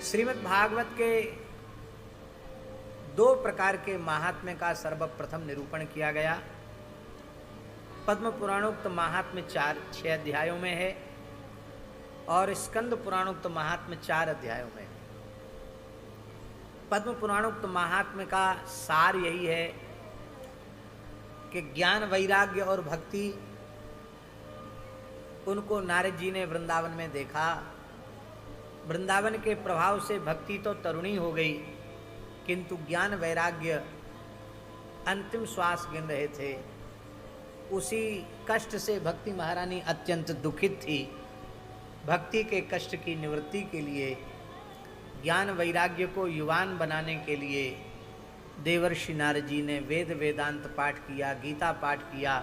श्रीमद् भागवत के दो प्रकार के महात्म्य का सर्वप्रथम निरूपण किया गया। पद्म पुराणोक्त महात्म्य 6 अध्यायों में है और स्कंद पुराणोक्त महात्म्य 4 अध्यायों में है। पद्म पुराणोक्त महात्म्य का सार यही है कि ज्ञान, वैराग्य और भक्ति, उनको नारद जी ने वृंदावन में देखा। वृंदावन के प्रभाव से भक्ति तो तरुणी हो गई, किंतु ज्ञान वैराग्य अंतिम श्वास गिन रहे थे। उसी कष्ट से भक्ति महारानी अत्यंत दुखित थी। भक्ति के कष्ट की निवृत्ति के लिए, ज्ञान वैराग्य को युवान बनाने के लिए देवर्षि नारद जी ने वेद वेदांत पाठ किया, गीता पाठ किया,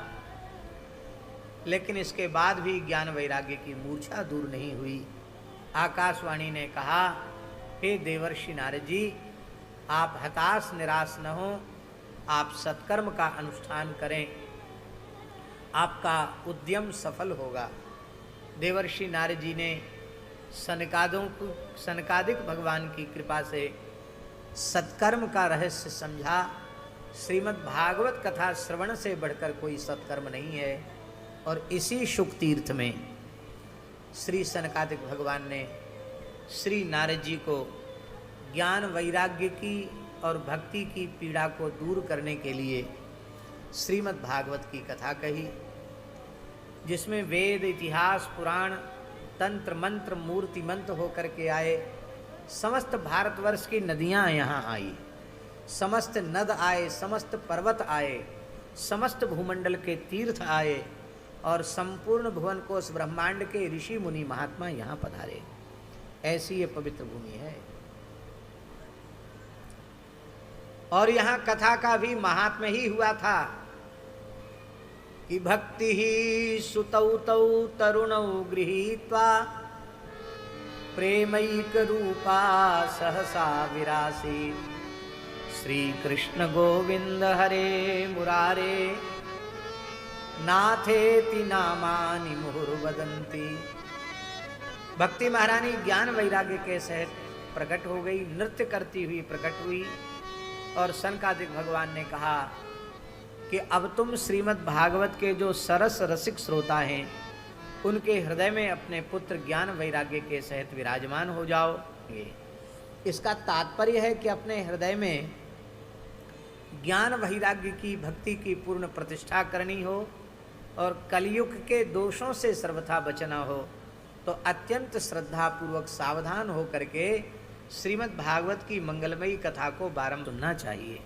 लेकिन इसके बाद भी ज्ञान वैराग्य की मूर्छा दूर नहीं हुई। आकाशवाणी ने कहा, हे देवर्षि नारद जी, आप हताश निराश न हो, आप सत्कर्म का अनुष्ठान करें, आपका उद्यम सफल होगा। देवर्षि नारद जी ने सनकादिक भगवान की कृपा से सत्कर्म का रहस्य समझा। श्रीमद् भागवत कथा श्रवण से बढ़कर कोई सत्कर्म नहीं है। और इसी शुक तीर्थ में श्री सनकादिक भगवान ने श्री नारद जी को ज्ञान वैराग्य की और भक्ति की पीड़ा को दूर करने के लिए श्रीमद् भागवत की कथा कही, जिसमें वेद, इतिहास, पुराण, तंत्र, मंत्र, मूर्ति मंत्र होकर के आए। समस्त भारतवर्ष की नदियां यहाँ आई, समस्त नद आए, समस्त पर्वत आए, समस्त भूमंडल के तीर्थ आए और संपूर्ण भुवन कोश ब्रह्मांड के ऋषि मुनि महात्मा यहाँ पधारे। ऐसी ये पवित्र भूमि है। और यहाँ कथा का भी महात्म्य ही हुआ था कि भक्ति ही सुतौ तौ तरुणौ गृहीत्वा प्रेमैक रूपा सहसा विरासी श्री कृष्ण गोविंद हरे मुरारे नाथेति नामानि मुहुर्वदन्ति। भक्ति महारानी ज्ञान वैराग्य के सहित प्रकट हो गई, नृत्य करती हुई प्रकट हुई। और सनकादिक भगवान ने कहा कि अब तुम श्रीमद् भागवत के जो सरस रसिक श्रोता हैं, उनके हृदय में अपने पुत्र ज्ञान वैराग्य के सहित विराजमान हो जाओगे। इसका तात्पर्य है कि अपने हृदय में ज्ञान वैराग्य की, भक्ति की पूर्ण प्रतिष्ठा करनी हो और कलयुग के दोषों से सर्वथा बचना हो, तो अत्यंत श्रद्धापूर्वक सावधान हो करके श्रीमद् भागवत की मंगलमयी कथा को बारंबार सुनना चाहिए।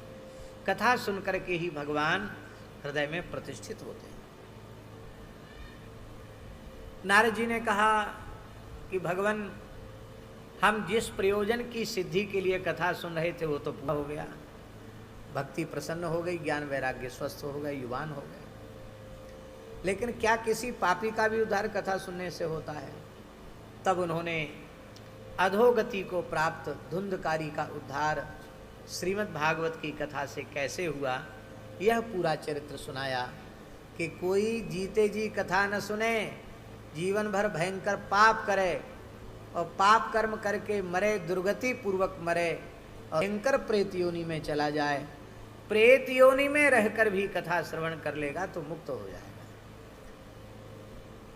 कथा सुनकर के ही भगवान हृदय में प्रतिष्ठित होते हैं। नारद जी ने कहा कि भगवान, हम जिस प्रयोजन की सिद्धि के लिए कथा सुन रहे थे वो तो पूरा हो गया। भक्ति प्रसन्न हो गई, ज्ञान वैराग्य स्वस्थ हो गए, युवान हो गए। लेकिन क्या किसी पापी का भी उद्धार कथा सुनने से होता है? तब उन्होंने अधोगति को प्राप्त धुंधकारी का उद्धार श्रीमद् भागवत की कथा से कैसे हुआ, यह पूरा चरित्र सुनाया कि कोई जीते जी कथा न सुने, जीवन भर भयंकर पाप करे और पाप कर्म करके मरे, दुर्गति पूर्वक मरे और भयंकर प्रेत योनि में चला जाए। प्रेत योनि में रहकर भी कथा श्रवण कर लेगा तो मुक्त हो जाएगा।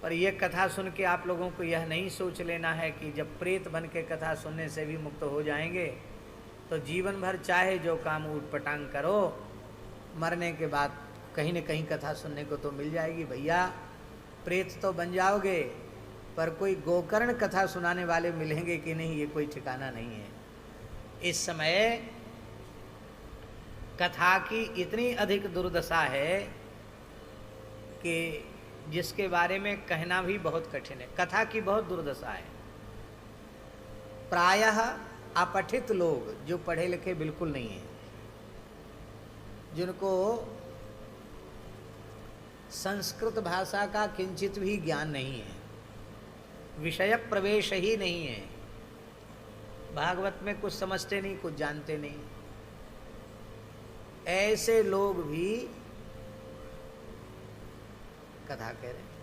पर यह कथा सुन के आप लोगों को यह नहीं सोच लेना है कि जब प्रेत बन के कथा सुनने से भी मुक्त हो जाएंगे तो जीवन भर चाहे जो काम उटपटांग करो, मरने के बाद कहीं न कहीं कथा सुनने को तो मिल जाएगी। भैया, प्रेत तो बन जाओगे, पर कोई गोकर्ण कथा सुनाने वाले मिलेंगे कि नहीं, ये कोई ठिकाना नहीं है। इस समय कथा की इतनी अधिक दुर्दशा है कि जिसके बारे में कहना भी बहुत कठिन है। कथा की बहुत दुर्दशा है। प्रायः अपठित लोग, जो पढ़े लिखे बिल्कुल नहीं हैं, जिनको संस्कृत भाषा का किंचित भी ज्ञान नहीं है, विषय प्रवेश ही नहीं है, भागवत में कुछ समझते नहीं, कुछ जानते नहीं, ऐसे लोग भी कथा कह रहे हैं।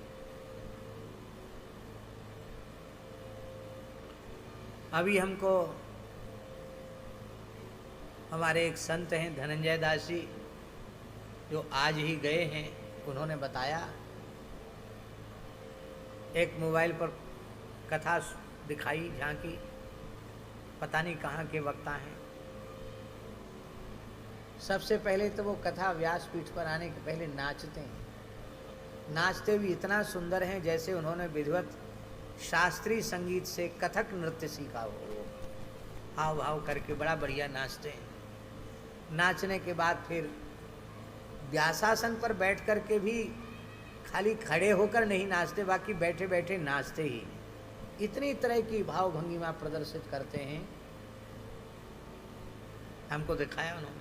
अभी हमको हमारे एक संत हैं धनंजय दास जी, जो आज ही गए हैं, उन्होंने बताया एक मोबाइल पर कथा दिखाई झांकी, पता नहीं कहाँ के वक्ता हैं। सबसे पहले तो वो कथा व्यासपीठ पर आने के पहले नाचते हैं। नाचते भी इतना सुंदर हैं जैसे उन्होंने विधिवत शास्त्रीय संगीत से कथक नृत्य सीखा हो। हाव भाव करके बड़ा बढ़िया नाचते हैं। नाचने के बाद फिर व्यासासन पर बैठ कर के भी खाली खड़े होकर नहीं नाचते, बाकी बैठे बैठे नाचते ही। इतनी तरह की भाव भंगिमा प्रदर्शित करते हैं, हमको दिखाया उन्होंने।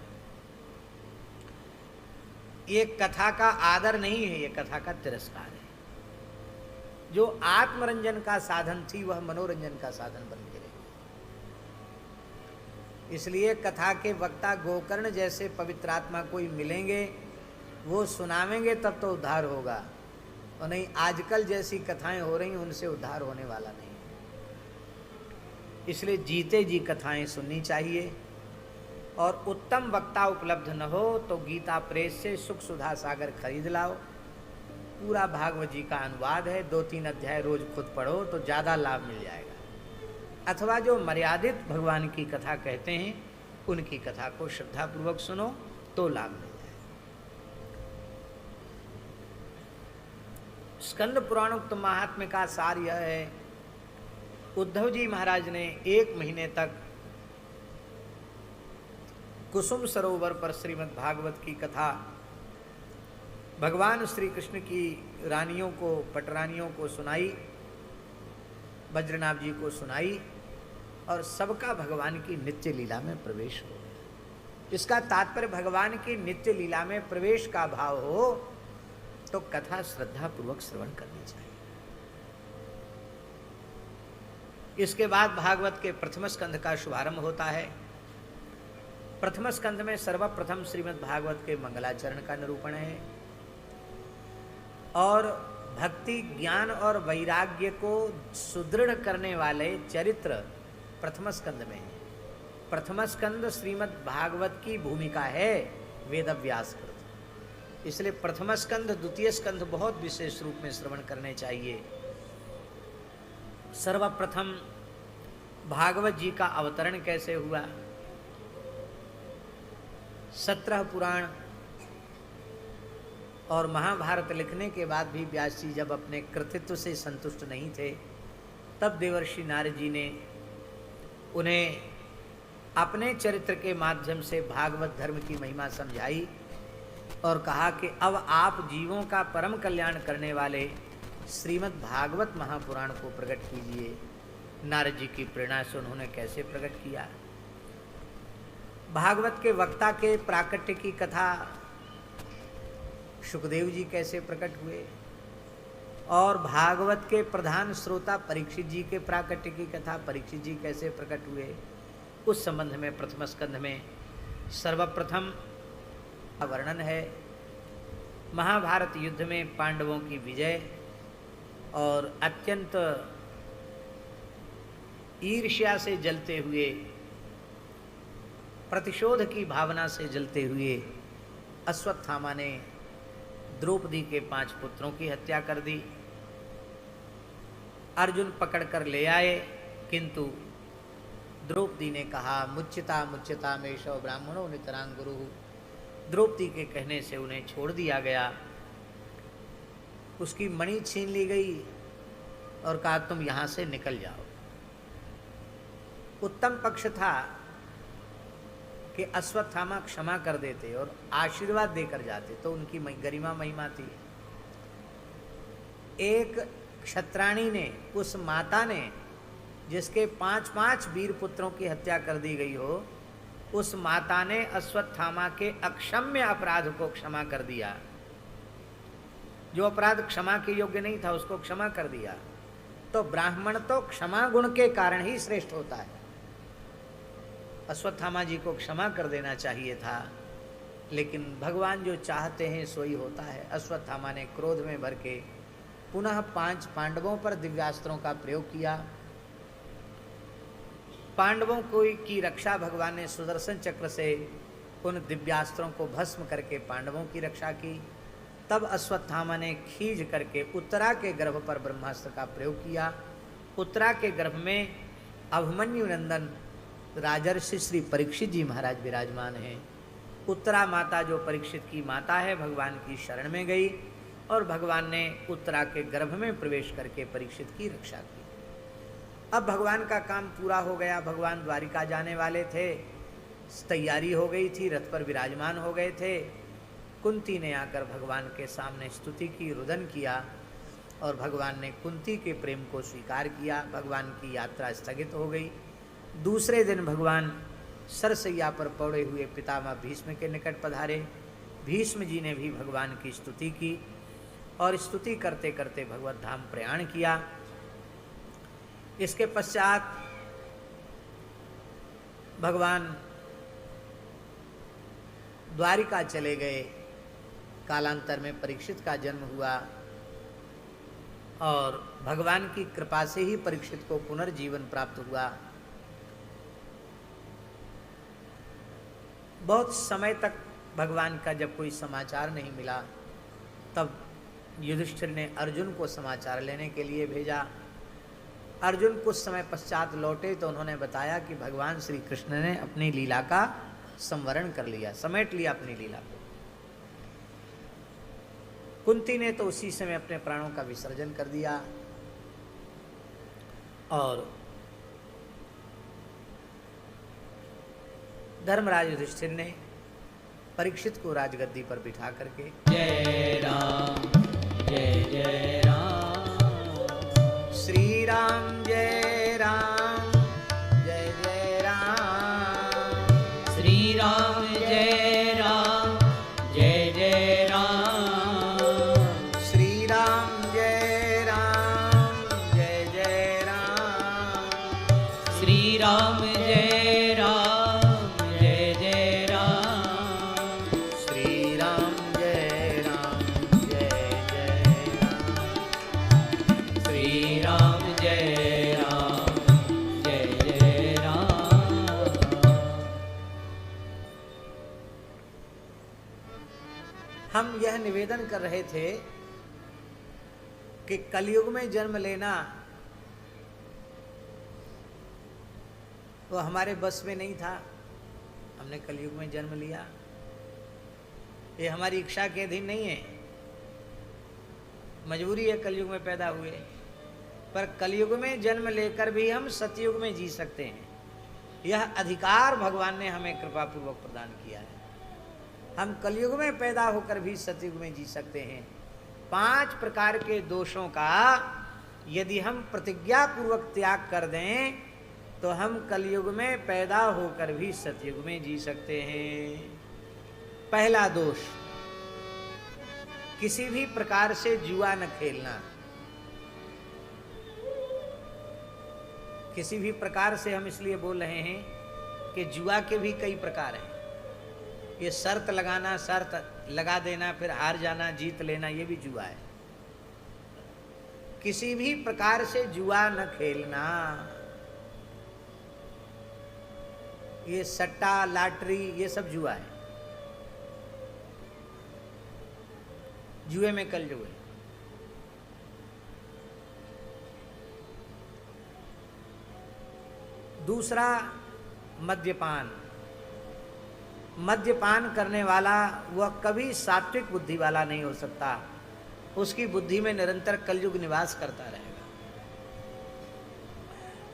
ये कथा का आदर नहीं है, ये कथा का तिरस्कार है। जो आत्मरंजन का साधन थी वह मनोरंजन का साधन बन के रही। इसलिए कथा के वक्ता गोकर्ण जैसे पवित्रात्मा कोई मिलेंगे, वो सुनावेंगे तब तो उद्धार होगा, और नहीं आजकल जैसी कथाएं हो रही उनसे उद्धार होने वाला नहीं। इसलिए जीते जी कथाएं सुननी चाहिए। और उत्तम वक्ता उपलब्ध न हो तो गीता प्रेस से सुख सुधा सागर खरीद लाओ। पूरा भागवत जी का अनुवाद है, 2-3 अध्याय रोज खुद पढ़ो तो ज़्यादा लाभ मिल जाएगा। अथवा जो मर्यादित भगवान की कथा कहते हैं, उनकी कथा को श्रद्धापूर्वक सुनो तो लाभ मिल जाएगा। स्कंद पुराणोक्त महात्म्य का सार यह है, उद्धव जी महाराज ने 1 महीने तक कुसुम सरोवर पर श्रीमद् भागवत की कथा भगवान श्री कृष्ण की रानियों को, पटरानियों को सुनाई, बज्रनाभ जी को सुनाई, और सबका भगवान की नित्य लीला में प्रवेश हो। इसका तात्पर्य भगवान की नित्य लीला में प्रवेश का भाव हो तो कथा श्रद्धा पूर्वक श्रवण करनी चाहिए। इसके बाद भागवत के प्रथम स्कंध का शुभारंभ होता है। प्रथम स्कंध में सर्वप्रथम श्रीमद् भागवत के मंगलाचरण का निरूपण है, और भक्ति, ज्ञान और वैराग्य को सुदृढ़ करने वाले चरित्र प्रथम स्कंद में है। प्रथम स्कंद श्रीमद् भागवत की भूमिका है वेदव्यास कृत। इसलिए प्रथम स्कंद, द्वितीय स्कंद बहुत विशेष रूप में श्रवण करने चाहिए। सर्वप्रथम भागवत जी का अवतरण कैसे हुआ, 17 पुराण और महाभारत लिखने के बाद भी व्यास जी जब अपने कृतित्व से संतुष्ट नहीं थे, तब देवर्षि नारद जी ने उन्हें अपने चरित्र के माध्यम से भागवत धर्म की महिमा समझाई और कहा कि अब आप जीवों का परम कल्याण करने वाले श्रीमद् भागवत महापुराण को प्रकट कीजिए। नारद जी की प्रेरणा से उन्होंने कैसे प्रकट किया। भागवत के वक्ता के प्राकट्य की कथा सुखदेव जी कैसे प्रकट हुए, और भागवत के प्रधान श्रोता परीक्षित जी के प्राकट्य की कथा परीक्षित जी कैसे प्रकट हुए, उस संबंध में प्रथम स्कंध में सर्वप्रथम वर्णन है। महाभारत युद्ध में पांडवों की विजय और अत्यंत ईर्ष्या से जलते हुए, प्रतिशोध की भावना से जलते हुए अश्वत्थामा ने द्रौपदी के 5 पुत्रों की हत्या कर दी। अर्जुन पकड़कर ले आए, किंतु द्रौपदी ने कहा मुच्यता मुच्यता मेषो ब्राह्मणो नितरांग गुरु। द्रौपदी के कहने से उन्हें छोड़ दिया गया। उसकी मणि छीन ली गई और कहा तुम यहाँ से निकल जाओ। उत्तम पक्ष था कि अश्वत्थामा क्षमा कर देते और आशीर्वाद देकर जाते तो उनकी गरिमा महिमा थी। एक क्षत्राणी ने, उस माता ने जिसके 5-5 वीर पुत्रों की हत्या कर दी गई हो, उस माता ने अश्वत्थामा के अक्षम्य अपराध को क्षमा कर दिया। जो अपराध क्षमा के योग्य नहीं था उसको क्षमा कर दिया। तो ब्राह्मण तो क्षमा गुण के कारण ही श्रेष्ठ होता है। अश्वत्थामा जी को क्षमा कर देना चाहिए था, लेकिन भगवान जो चाहते हैं सोई होता है। अश्वत्थामा ने क्रोध में भर के पुनः 5 पांडवों पर दिव्यास्त्रों का प्रयोग किया पांडवों को की रक्षा भगवान ने सुदर्शन चक्र से उन दिव्यास्त्रों को भस्म करके पांडवों की रक्षा की। तब अश्वत्थामा ने खींच करके उत्तरा के गर्भ पर ब्रह्मास्त्र का प्रयोग किया। उत्तरा के गर्भ में अभिमन्यु नंदन राजर्षि श्री परीक्षित जी महाराज विराजमान हैं। उत्तरा माता जो परीक्षित की माता है, भगवान की शरण में गई और भगवान ने उत्तरा के गर्भ में प्रवेश करके परीक्षित की रक्षा की। अब भगवान का काम पूरा हो गया। भगवान द्वारिका जाने वाले थे, तैयारी हो गई थी, रथ पर विराजमान हो गए थे। कुंती ने आकर भगवान के सामने स्तुति की, रुदन किया और भगवान ने कुंती के प्रेम को स्वीकार किया। भगवान की यात्रा स्थगित हो गई। दूसरे दिन भगवान सरसैया पर पड़े हुए पितामह भीष्म के निकट पधारे। भीष्म जी ने भी भगवान की स्तुति की और स्तुति करते करते भगवत धाम प्रयाण किया। इसके पश्चात भगवान द्वारिका चले गए। कालांतर में परीक्षित का जन्म हुआ और भगवान की कृपा से ही परीक्षित को पुनर्जीवन प्राप्त हुआ। बहुत समय तक भगवान का जब कोई समाचार नहीं मिला, तब युधिष्ठिर ने अर्जुन को समाचार लेने के लिए भेजा। अर्जुन कुछ समय पश्चात लौटे तो उन्होंने बताया कि भगवान श्री कृष्ण ने अपनी लीला का संवरण कर लिया, समेट लिया अपनी लीला को। कुंती ने तो उसी समय अपने प्राणों का विसर्जन कर दिया और धर्मराज युधिष्ठिर ने परीक्षित को राजगद्दी पर बिठा करके जय राम जय जय राम, श्री राम जय राम जय जय राम, श्री राम जय राम जय जय राम, श्री राम जय राम जय जय राम, श्री राम जय राम हम यह निवेदन कर रहे थे कि कलयुग में जन्म लेना वो हमारे बस में नहीं था। हमने कलयुग में जन्म लिया, ये हमारी इच्छा के अधीन नहीं है, मजबूरी है कलयुग में पैदा हुए। पर कलयुग में जन्म लेकर भी हम सतयुग में जी सकते हैं। यह अधिकार भगवान ने हमें कृपा पूर्वक प्रदान किया है। हम कलयुग में पैदा होकर भी सतयुग में जी सकते हैं। 5 प्रकार के दोषों का यदि हम प्रतिज्ञा पूर्वक त्याग कर दें तो हम कलयुग में पैदा होकर भी सतयुग में जी सकते हैं। पहला दोष, किसी भी प्रकार से जुआ न खेलना। किसी भी प्रकार से हम इसलिए बोल रहे हैं कि जुआ के भी कई प्रकार हैं। ये शर्त लगाना, शर्त लगा देना, फिर हार जाना, जीत लेना, ये भी जुआ है। किसी भी प्रकार से जुआ न खेलना। ये सट्टा, लॉटरी, ये सब जुआ है। जुए में कल जुए। दूसरा, मद्यपान। मद्यपान करने वाला वह कभी सात्विक बुद्धि वाला नहीं हो सकता। उसकी बुद्धि में निरंतर कलयुग निवास करता रहेगा।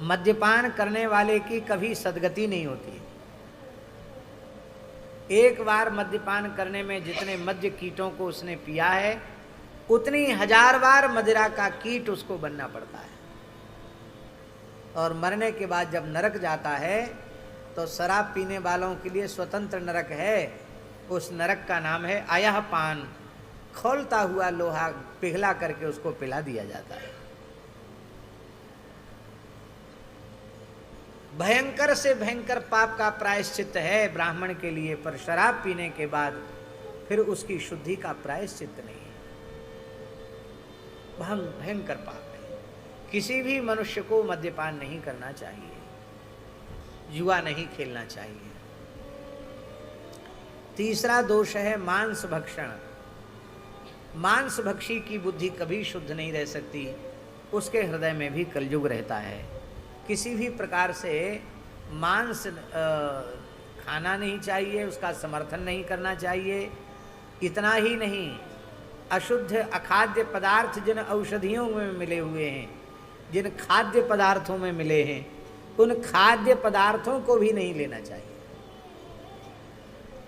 मद्यपान करने वाले की कभी सद्गति नहीं होती। एक बार मद्यपान करने में जितने मद्य कीटों को उसने पिया है, उतनी 1000 बार मदिरा का कीट उसको बनना पड़ता है। और मरने के बाद जब नरक जाता है तो शराब पीने वालों के लिए स्वतंत्र नरक है। उस नरक का नाम है अयह पान। खोलता हुआ लोहा पिघला करके उसको पिला दिया जाता है। भयंकर से भयंकर पाप का प्रायश्चित है ब्राह्मण के लिए, पर शराब पीने के बाद फिर उसकी शुद्धि का प्रायश्चित नहीं है। भयंकर पाप है। किसी भी मनुष्य को मद्यपान नहीं करना चाहिए। जुआ नहीं खेलना चाहिए। तीसरा दोष है मांस भक्षण। मांस भक्षी की बुद्धि कभी शुद्ध नहीं रह सकती, उसके हृदय में भी कलयुग रहता है। किसी भी प्रकार से मांस खाना नहीं चाहिए, उसका समर्थन नहीं करना चाहिए। इतना ही नहीं, अशुद्ध अखाद्य पदार्थ जिन औषधियों में मिले हुए हैं, जिन खाद्य पदार्थों में मिले हैं, उन खाद्य पदार्थों को भी नहीं लेना चाहिए।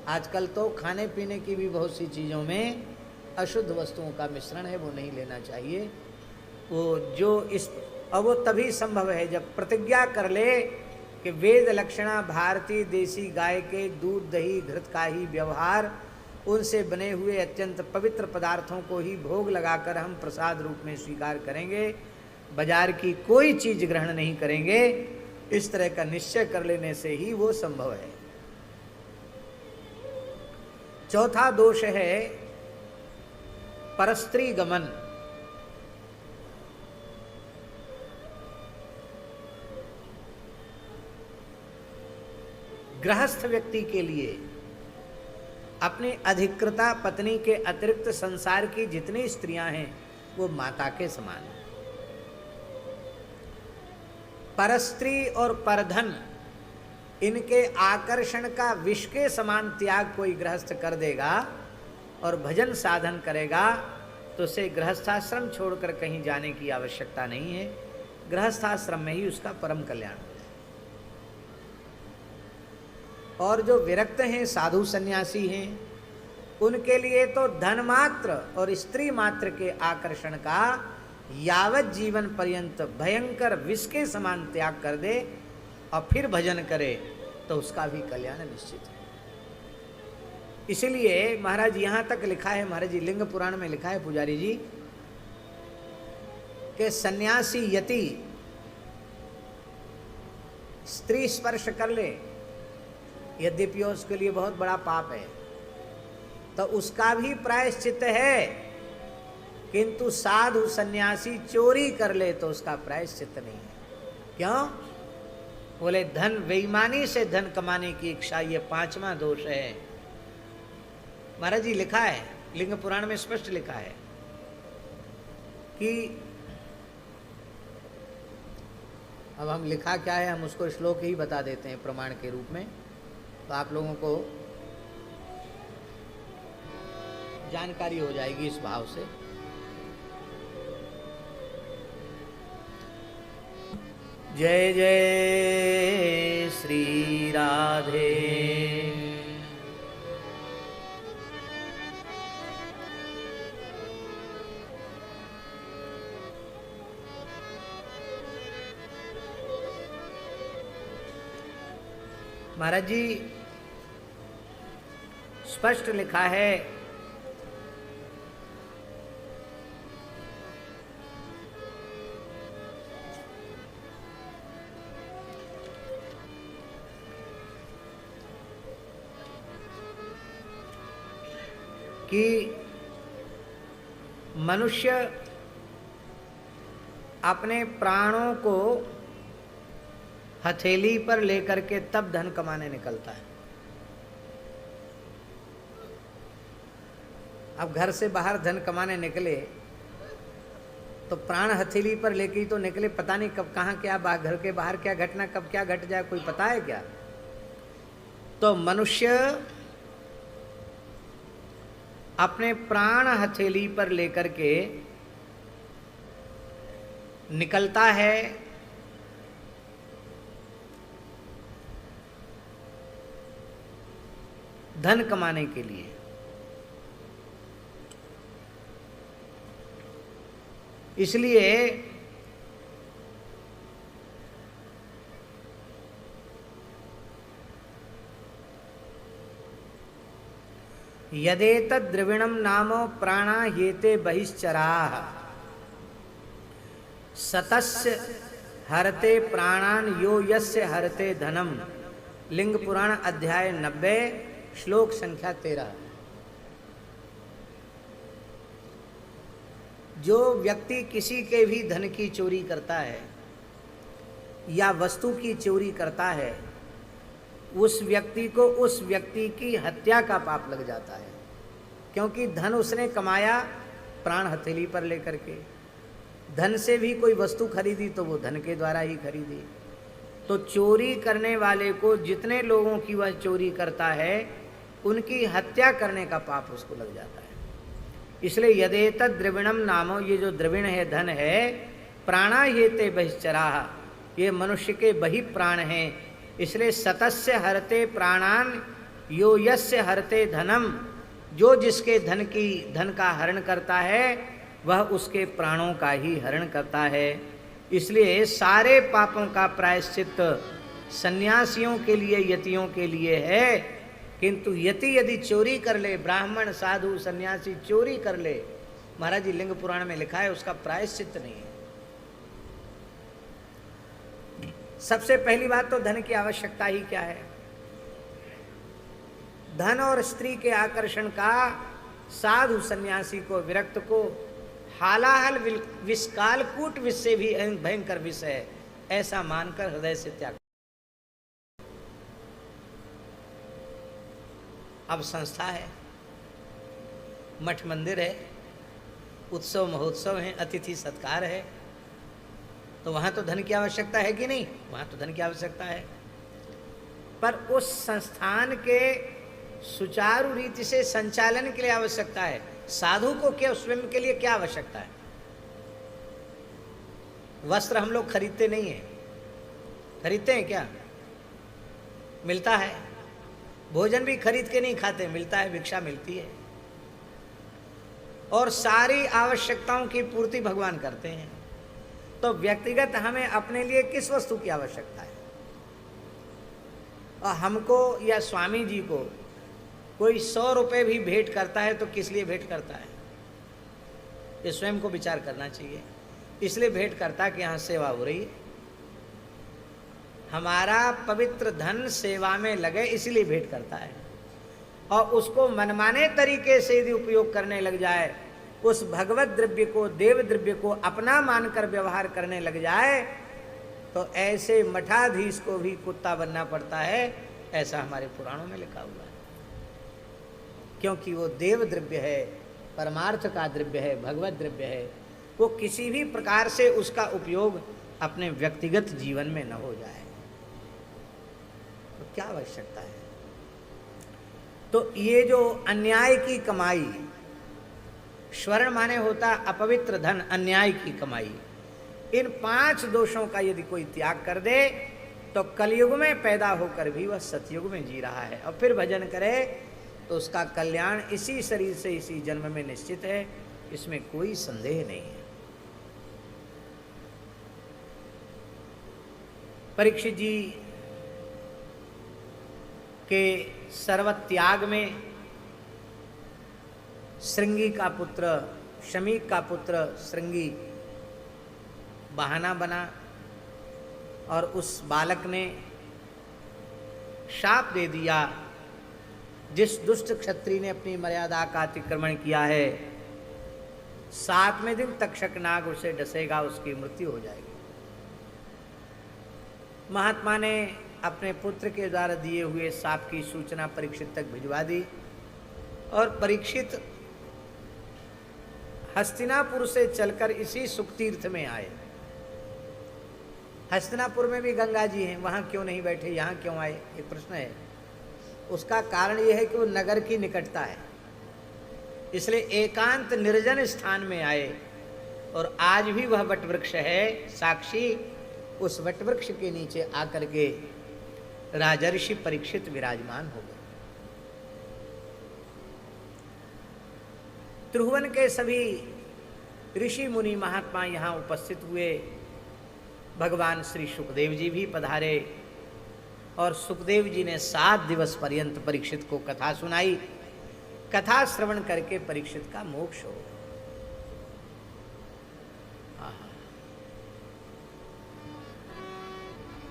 आजकल तो खाने पीने की भी बहुत सी चीज़ों में अशुद्ध वस्तुओं का मिश्रण है, वो नहीं लेना चाहिए। वो जो इस और वो तभी संभव है जब प्रतिज्ञा कर ले कि वेद लक्षणा भारतीय देसी गाय के दूध दही घृत का ही व्यवहार, उनसे बने हुए अत्यंत पवित्र पदार्थों को ही भोग लगाकर हम प्रसाद रूप में स्वीकार करेंगे, बाजार की कोई चीज ग्रहण नहीं करेंगे। इस तरह का निश्चय कर लेने से ही वो संभव है। चौथा दोष है परस्त्री गमन। गृहस्थ व्यक्ति के लिए अपनी अधिकृता पत्नी के अतिरिक्त संसार की जितनी स्त्रियां हैं वो माता के समान है। परस्त्री और परधन, इनके आकर्षण का विष के समान त्याग कोई गृहस्थ कर देगा और भजन साधन करेगा तो उसे गृहस्थाश्रम छोड़कर कहीं जाने की आवश्यकता नहीं है। गृहस्थाश्रम में ही उसका परम कल्याण है। और जो विरक्त हैं, साधु सन्यासी हैं, उनके लिए तो धन मात्र और स्त्री मात्र के आकर्षण का यावत जीवन पर्यंत भयंकर विष के समान त्याग कर दे और फिर भजन करे तो उसका भी कल्याण निश्चित है। इसलिए महाराज यहाँ तक लिखा है, महाराज जी लिंग पुराण में लिखा है पुजारी जी कि सन्यासी यति स्त्री स्पर्श कर ले, यद्यपि उसके लिए बहुत बड़ा पाप है, तो उसका भी प्रायश्चित है, किंतु साधु सन्यासी चोरी कर ले तो उसका प्रायश्चित नहीं है। क्यों? बोले धन, बेईमानी से धन कमाने की इच्छा, ये पांचवा दोष है। महाराज जी लिखा है, लिंग पुराण में स्पष्ट लिखा है कि अब हम लिखा क्या है, हम उसको श्लोक ही बता देते हैं प्रमाण के रूप में, तो आप लोगों को जानकारी हो जाएगी इस भाव से। जय जय श्री राधे। महाराज जी स्पष्ट लिखा है कि मनुष्य अपने प्राणों को हथेली पर लेकर के तब धन कमाने निकलता है। अब घर से बाहर धन कमाने निकले तो प्राण हथेली पर लेके ही तो निकले, पता नहीं कब कहाँ क्या, घर के बाहर क्या घटना, कब क्या घट जाए कोई पता है क्या? तो मनुष्य अपने प्राण हथेली पर लेकर के निकलता है धन कमाने के लिए। इसलिए यदेतद् द्रविणम नाम प्राणा येते बहिश्चराः सतस्य हरते प्राणान यो यस्य हरते धनम। लिंग पुराण अध्याय 90 श्लोक संख्या 13। जो व्यक्ति किसी के भी धन की चोरी करता है या वस्तु की चोरी करता है उस व्यक्ति को उस व्यक्ति की हत्या का पाप लग जाता है, क्योंकि धन उसने कमाया प्राण हथेली पर लेकर के। धन से भी कोई वस्तु खरीदी तो वो धन के द्वारा ही खरीदी। तो चोरी करने वाले को, जितने लोगों की वह चोरी करता है, उनकी हत्या करने का पाप उसको लग जाता है। इसलिए यदेतद् द्रविणम नामो, ये जो द्रविण है, धन है, प्राणा ये ते बहिश्चराः, ये मनुष्य के बहि प्राण हैं। इसलिए सतस्य हरते प्राणान यो यस्य हरते धनम, जो जिसके धन का हरण करता है वह उसके प्राणों का ही हरण करता है। इसलिए सारे पापों का प्रायश्चित सन्यासियों के लिए, यतियों के लिए है। किंतु यति यदि चोरी कर ले, ब्राह्मण साधु सन्यासी चोरी कर ले, महाराज जी लिंग पुराण में लिखा है, उसका प्रायश्चित नहीं है। सबसे पहली बात तो धन की आवश्यकता ही क्या है? धन और स्त्री के आकर्षण का साधु सन्यासी को, विरक्त को, हालाहल विष कालकूट विष से भी भयंकर विष है, ऐसा मानकर हृदय से त्याग। अब संस्था है, मठ मंदिर है, उत्सव महोत्सव है, अतिथि सत्कार है, तो वहां तो धन की आवश्यकता है कि नहीं? वहां तो धन की आवश्यकता है, पर उस संस्थान के सुचारू रीति से संचालन के लिए आवश्यकता है। साधु को क्या, स्वयं के लिए क्या आवश्यकता है? वस्त्र हम लोग खरीदते नहीं है, खरीदते हैं क्या? मिलता है। भोजन भी खरीद के नहीं खाते, मिलता है, भिक्षा मिलती है। और सारी आवश्यकताओं की पूर्ति भगवान करते हैं। तो व्यक्तिगत हमें अपने लिए किस वस्तु की आवश्यकता है? और हमको या स्वामी जी को कोई 100 रुपये भी भेंट करता है तो किस लिए भेंट करता है? ये स्वयं को विचार करना चाहिए। इसलिए भेंट करता कि यहाँ सेवा हो रही है, हमारा पवित्र धन सेवा में लगे, इसलिए भेंट करता है। और उसको मनमाने तरीके से यदि उपयोग करने लग जाए, उस भगवत द्रव्य को, देव द्रव्य को अपना मानकर व्यवहार करने लग जाए, तो ऐसे मठाधीश को भी कुत्ता बनना पड़ता है, ऐसा हमारे पुराणों में लिखा हुआ है। क्योंकि वो देव द्रव्य है, परमार्थ का द्रव्य है, भगवत द्रव्य है, वो किसी भी प्रकार से उसका उपयोग अपने व्यक्तिगत जीवन में न हो जाए, तो क्या आवश्यकता है? तो ये जो अन्याय की कमाई, स्वर्ण माने होता अपवित्र धन, अन्याय की कमाई, इन 5 दोषों का यदि कोई त्याग कर दे तो कलयुग में पैदा होकर भी वह सतयुग में जी रहा है, और फिर भजन करे तो उसका कल्याण इसी शरीर से, इसी जन्म में निश्चित है, इसमें कोई संदेह नहीं है। परीक्षित जी के सर्वत्याग में श्रृंगी का पुत्र, शमीक का पुत्र श्रृंगी बहाना बना, और उस बालक ने शाप दे दिया, जिस दुष्ट क्षत्रिय ने अपनी मर्यादा का अतिक्रमण किया है, 7वें दिन तक्षक नाग उसे डसेगा, उसकी मृत्यु हो जाएगी। महात्मा ने अपने पुत्र के द्वारा दिए हुए शाप की सूचना परीक्षित तक भिजवा दी, और परीक्षित हस्तिनापुर से चलकर इसी सुखतीर्थ में आए। हस्तिनापुर में भी गंगा जी हैं, वहाँ क्यों नहीं बैठे, यहाँ क्यों आए, एक प्रश्न है। उसका कारण यह है कि वो नगर की निकटता है, इसलिए एकांत निर्जन स्थान में आए। और आज भी वह वटवृक्ष है साक्षी, उस वटवृक्ष के नीचे आकर के राजर्षि परीक्षित विराजमान हो गए। त्रिभुवन के सभी ऋषि मुनि महात्मा यहाँ उपस्थित हुए। भगवान श्री सुखदेव जी भी पधारे, और सुखदेव जी ने 7 दिवस पर्यंत परीक्षित को कथा सुनाई। कथा श्रवण करके परीक्षित का मोक्ष हो।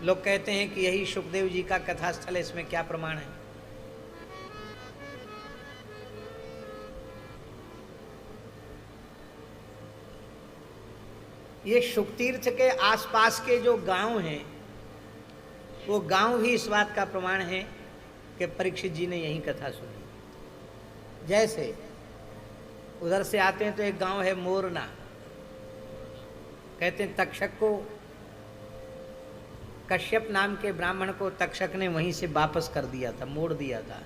लोग कहते हैं कि यही सुखदेव जी का कथा स्थल है, इसमें क्या प्रमाण है? ये शुकतीर्थ के आसपास के जो गांव हैं, वो गांव भी इस बात का प्रमाण है कि परीक्षित जी ने यही कथा सुनी। जैसे उधर से आते हैं तो एक गांव है मोरना, कहते हैं तक्षक को, कश्यप नाम के ब्राह्मण को तक्षक ने वहीं से वापस कर दिया था, मोड़ दिया था,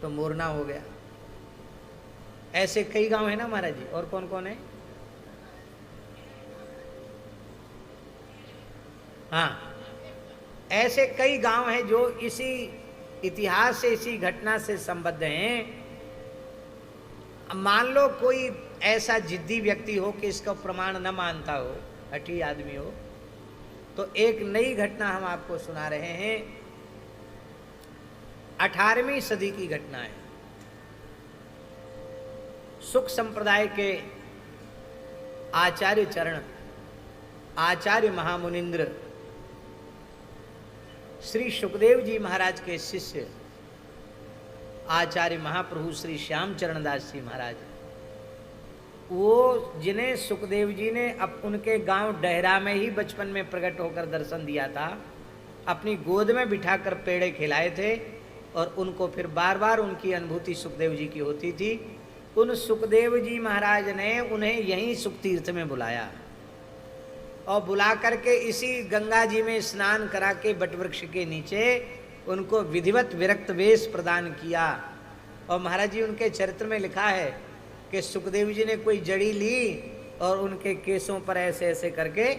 तो मोरना हो गया। ऐसे कई गांव है ना महाराज जी। और कौन कौन है? हाँ, ऐसे कई गांव हैं जो इसी इतिहास से, इसी घटना से संबद्ध हैं। मान लो कोई ऐसा जिद्दी व्यक्ति हो कि इसका प्रमाण न मानता हो, हठी आदमी हो, तो एक नई घटना हम आपको सुना रहे हैं। 18वीं सदी की घटना है। सुख संप्रदाय के आचार्य चरण, आचार्य महामुनिंद्र श्री सुखदेव जी महाराज के शिष्य आचार्य महाप्रभु श्री श्यामचरण दास जी महाराज, वो जिन्हें सुखदेव जी ने अब उनके गांव डहरा में ही बचपन में प्रकट होकर दर्शन दिया था, अपनी गोद में बिठाकर पेड़े खिलाए थे और उनको फिर बार बार उनकी अनुभूति सुखदेव जी की होती थी। उन सुखदेव जी महाराज ने उन्हें यहीं सुख तीर्थ में बुलाया और बुला करके इसी गंगा जी में स्नान करा के बटवृक्ष के नीचे उनको विधिवत विरक्त वेश प्रदान किया। और महाराज जी उनके चरित्र में लिखा है कि सुखदेव जी ने कोई जड़ी ली और उनके केसों पर ऐसे ऐसे करके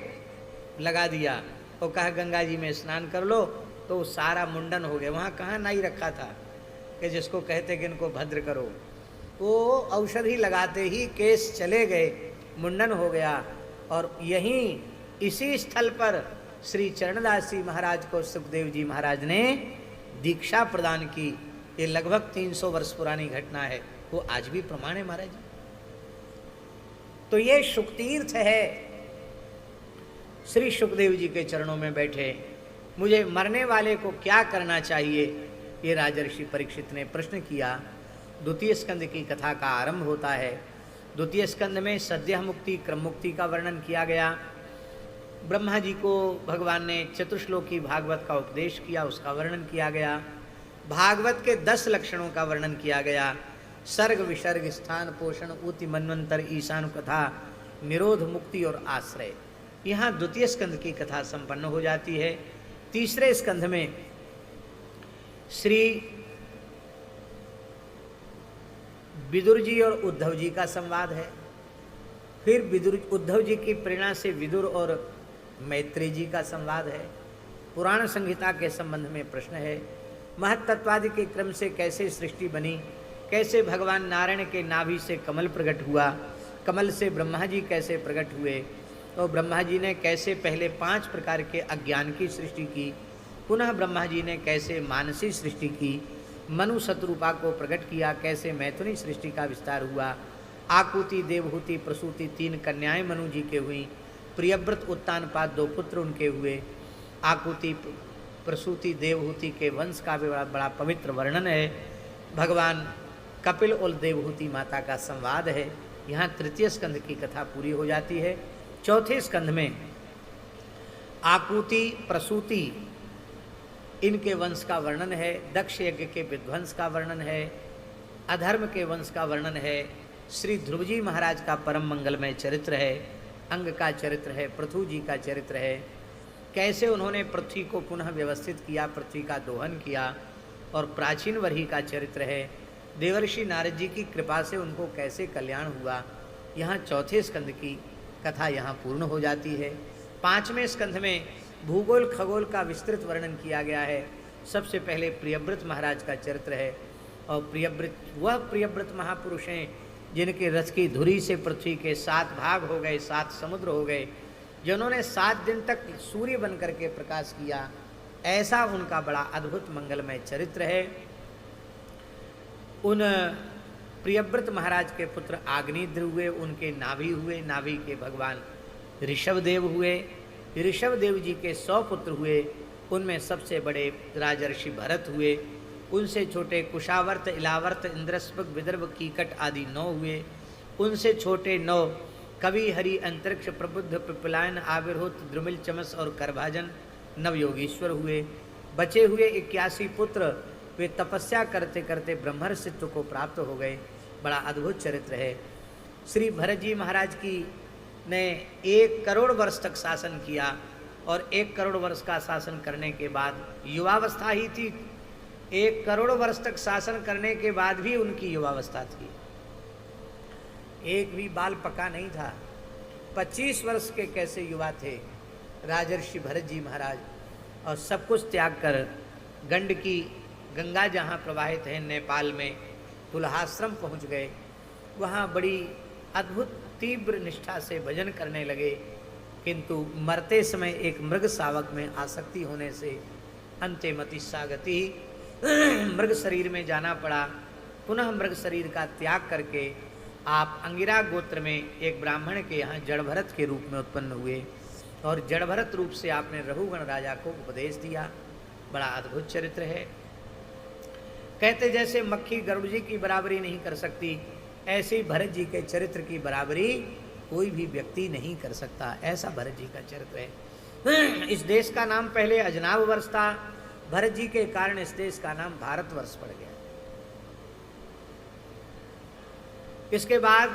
लगा दिया और कहा गंगा जी में स्नान कर लो, तो सारा मुंडन हो गया। वहाँ कहाँ नाई रखा था कि जिसको कहते कि इनको भद्र करो, वो औषधि लगाते ही केस चले गए, मुंडन हो गया। और यहीं इसी स्थल पर श्री चरणदास जी महाराज को सुखदेव जी महाराज ने दीक्षा प्रदान की। ये लगभग 300 वर्ष पुरानी घटना है, वो आज भी प्रमाण है महाराज जी। तो ये सुखतीर्थ है। श्री सुखदेव जी के चरणों में बैठे, मुझे मरने वाले को क्या करना चाहिए, ये राजर्षि परीक्षित ने प्रश्न किया। द्वितीय स्कंद की कथा का आरंभ होता है। द्वितीय स्कंद में सद्यः मुक्ति, क्रम मुक्ति का वर्णन किया गया। ब्रह्मा जी को भगवान ने चतुश्लोकी भागवत का उपदेश किया, उसका वर्णन किया गया। भागवत के 10 लक्षणों का वर्णन किया गया। सर्ग, विसर्ग, स्थान, पोषण, ऊति, मनवंतर, ईशान कथा, निरोध, मुक्ति और आश्रय। यहाँ द्वितीय स्कंद की कथा संपन्न हो जाती है। तीसरे स्कंध में श्री विदुर जी और उद्धव जी का संवाद है। फिर उद्धव जी की प्रेरणा से विदुर और मैत्री जी का संवाद है। पुराण संहिता के संबंध में प्रश्न है। महत्तत्वादि के क्रम से कैसे सृष्टि बनी, कैसे भगवान नारायण के नाभि से कमल प्रकट हुआ, कमल से ब्रह्मा जी कैसे प्रकट हुए, और ब्रह्मा जी ने कैसे पहले 5 प्रकार के अज्ञान की सृष्टि की, पुनः ब्रह्मा जी ने कैसे मानसी सृष्टि की, मनु शत्रुपा को प्रकट किया, कैसे मैथुनी सृष्टि का विस्तार हुआ, आकुति, देवहूति, प्रसूति 3 कन्याएं मनु जी के हुई, प्रियव्रत, उत्तानपाद 2 पुत्र उनके हुए। आकुति, प्रसूति, देवहूति के वंश का भी बड़ा पवित्र वर्णन है। भगवान कपिल और देवहूति माता का संवाद है। यहाँ तृतीय स्कंध की कथा पूरी हो जाती है। चौथे स्कंध में आकुति, प्रसूति इनके वंश का वर्णन है। दक्ष यज्ञ के विध्वंस का वर्णन है। अधर्म के वंश का वर्णन है। श्री ध्रुव जी महाराज का परम मंगलमय चरित्र है। अंग का चरित्र है। पृथु जी का चरित्र है। कैसे उन्होंने पृथ्वी को पुनः व्यवस्थित किया, पृथ्वी का दोहन किया, और प्राचीन वरही का चरित्र है। देवर्षि नारद जी की कृपा से उनको कैसे कल्याण हुआ। यहाँ चौथे स्कंध की कथा यहाँ पूर्ण हो जाती है। 5वें स्कंध में भूगोल खगोल का विस्तृत वर्णन किया गया है। सबसे पहले प्रियव्रत महाराज का चरित्र है। और प्रियव्रत वह प्रियव्रत महापुरुष हैं जिनके रथ की धुरी से पृथ्वी के 7 भाग हो गए, 7 समुद्र हो गए, जिन्होंने 7 दिन तक सूर्य बन करके प्रकाश किया। ऐसा उनका बड़ा अद्भुत मंगलमय चरित्र है। उन प्रियव्रत महाराज के पुत्र आग्नेयद्र हुए, उनके नाभि हुए, नाभि के भगवान ऋषभदेव हुए। ऋषभदेव जी के 100 पुत्र हुए, उनमें सबसे बड़े राजर्षि भरत हुए। उनसे छोटे कुशावर्त, इलावर्त, इंद्रस्पक, विदर्भ, कीकट आदि 9 हुए। उनसे छोटे 9 कवि, हरि, अंतरिक्ष, प्रबुद्ध, पिपलायन, आविर्होत, द्रुमिल, चमस और करभाजन नवयोगीश्वर हुए। बचे हुए 81 पुत्र वे तपस्या करते करते ब्रह्मर्षित्व को प्राप्त हो गए। बड़ा अद्भुत चरित्र है। श्री भरत जी महाराज की ने 1 करोड़ वर्ष तक शासन किया और 1 करोड़ वर्ष का शासन करने के बाद युवावस्था ही थी। 1 करोड़ वर्ष तक शासन करने के बाद भी उनकी युवावस्था थी, एक भी बाल पका नहीं था। 25 वर्ष के कैसे युवा थे राजर्षि भरत जी महाराज, और सब कुछ त्याग कर गंडकी गंगा जहाँ प्रवाहित है नेपाल में तुलहाश्रम पहुँच गए। वहाँ बड़ी अद्भुत तीव्र निष्ठा से भजन करने लगे, किंतु मरते समय एक मृग शावक में आसक्ति होने से अंते मति सागति मृग शरीर में जाना पड़ा। पुनः मृग शरीर का त्याग करके आप अंगिरा गोत्र में एक ब्राह्मण के यहाँ जड़भरत के रूप में उत्पन्न हुए और जड़भरत रूप से आपने रघुगण राजा को उपदेश दिया। बड़ा अद्भुत चरित्र है। कहते जैसे मक्खी गरुड़ जी की बराबरी नहीं कर सकती, ऐसे ही भरत जी के चरित्र की बराबरी कोई भी व्यक्ति नहीं कर सकता। ऐसा भरत जी का चरित्र है। इस देश का नाम पहले अजनाब वर्ष था, भरत जी के कारण इस देश का नाम भारतवर्ष पड़ गया। इसके बाद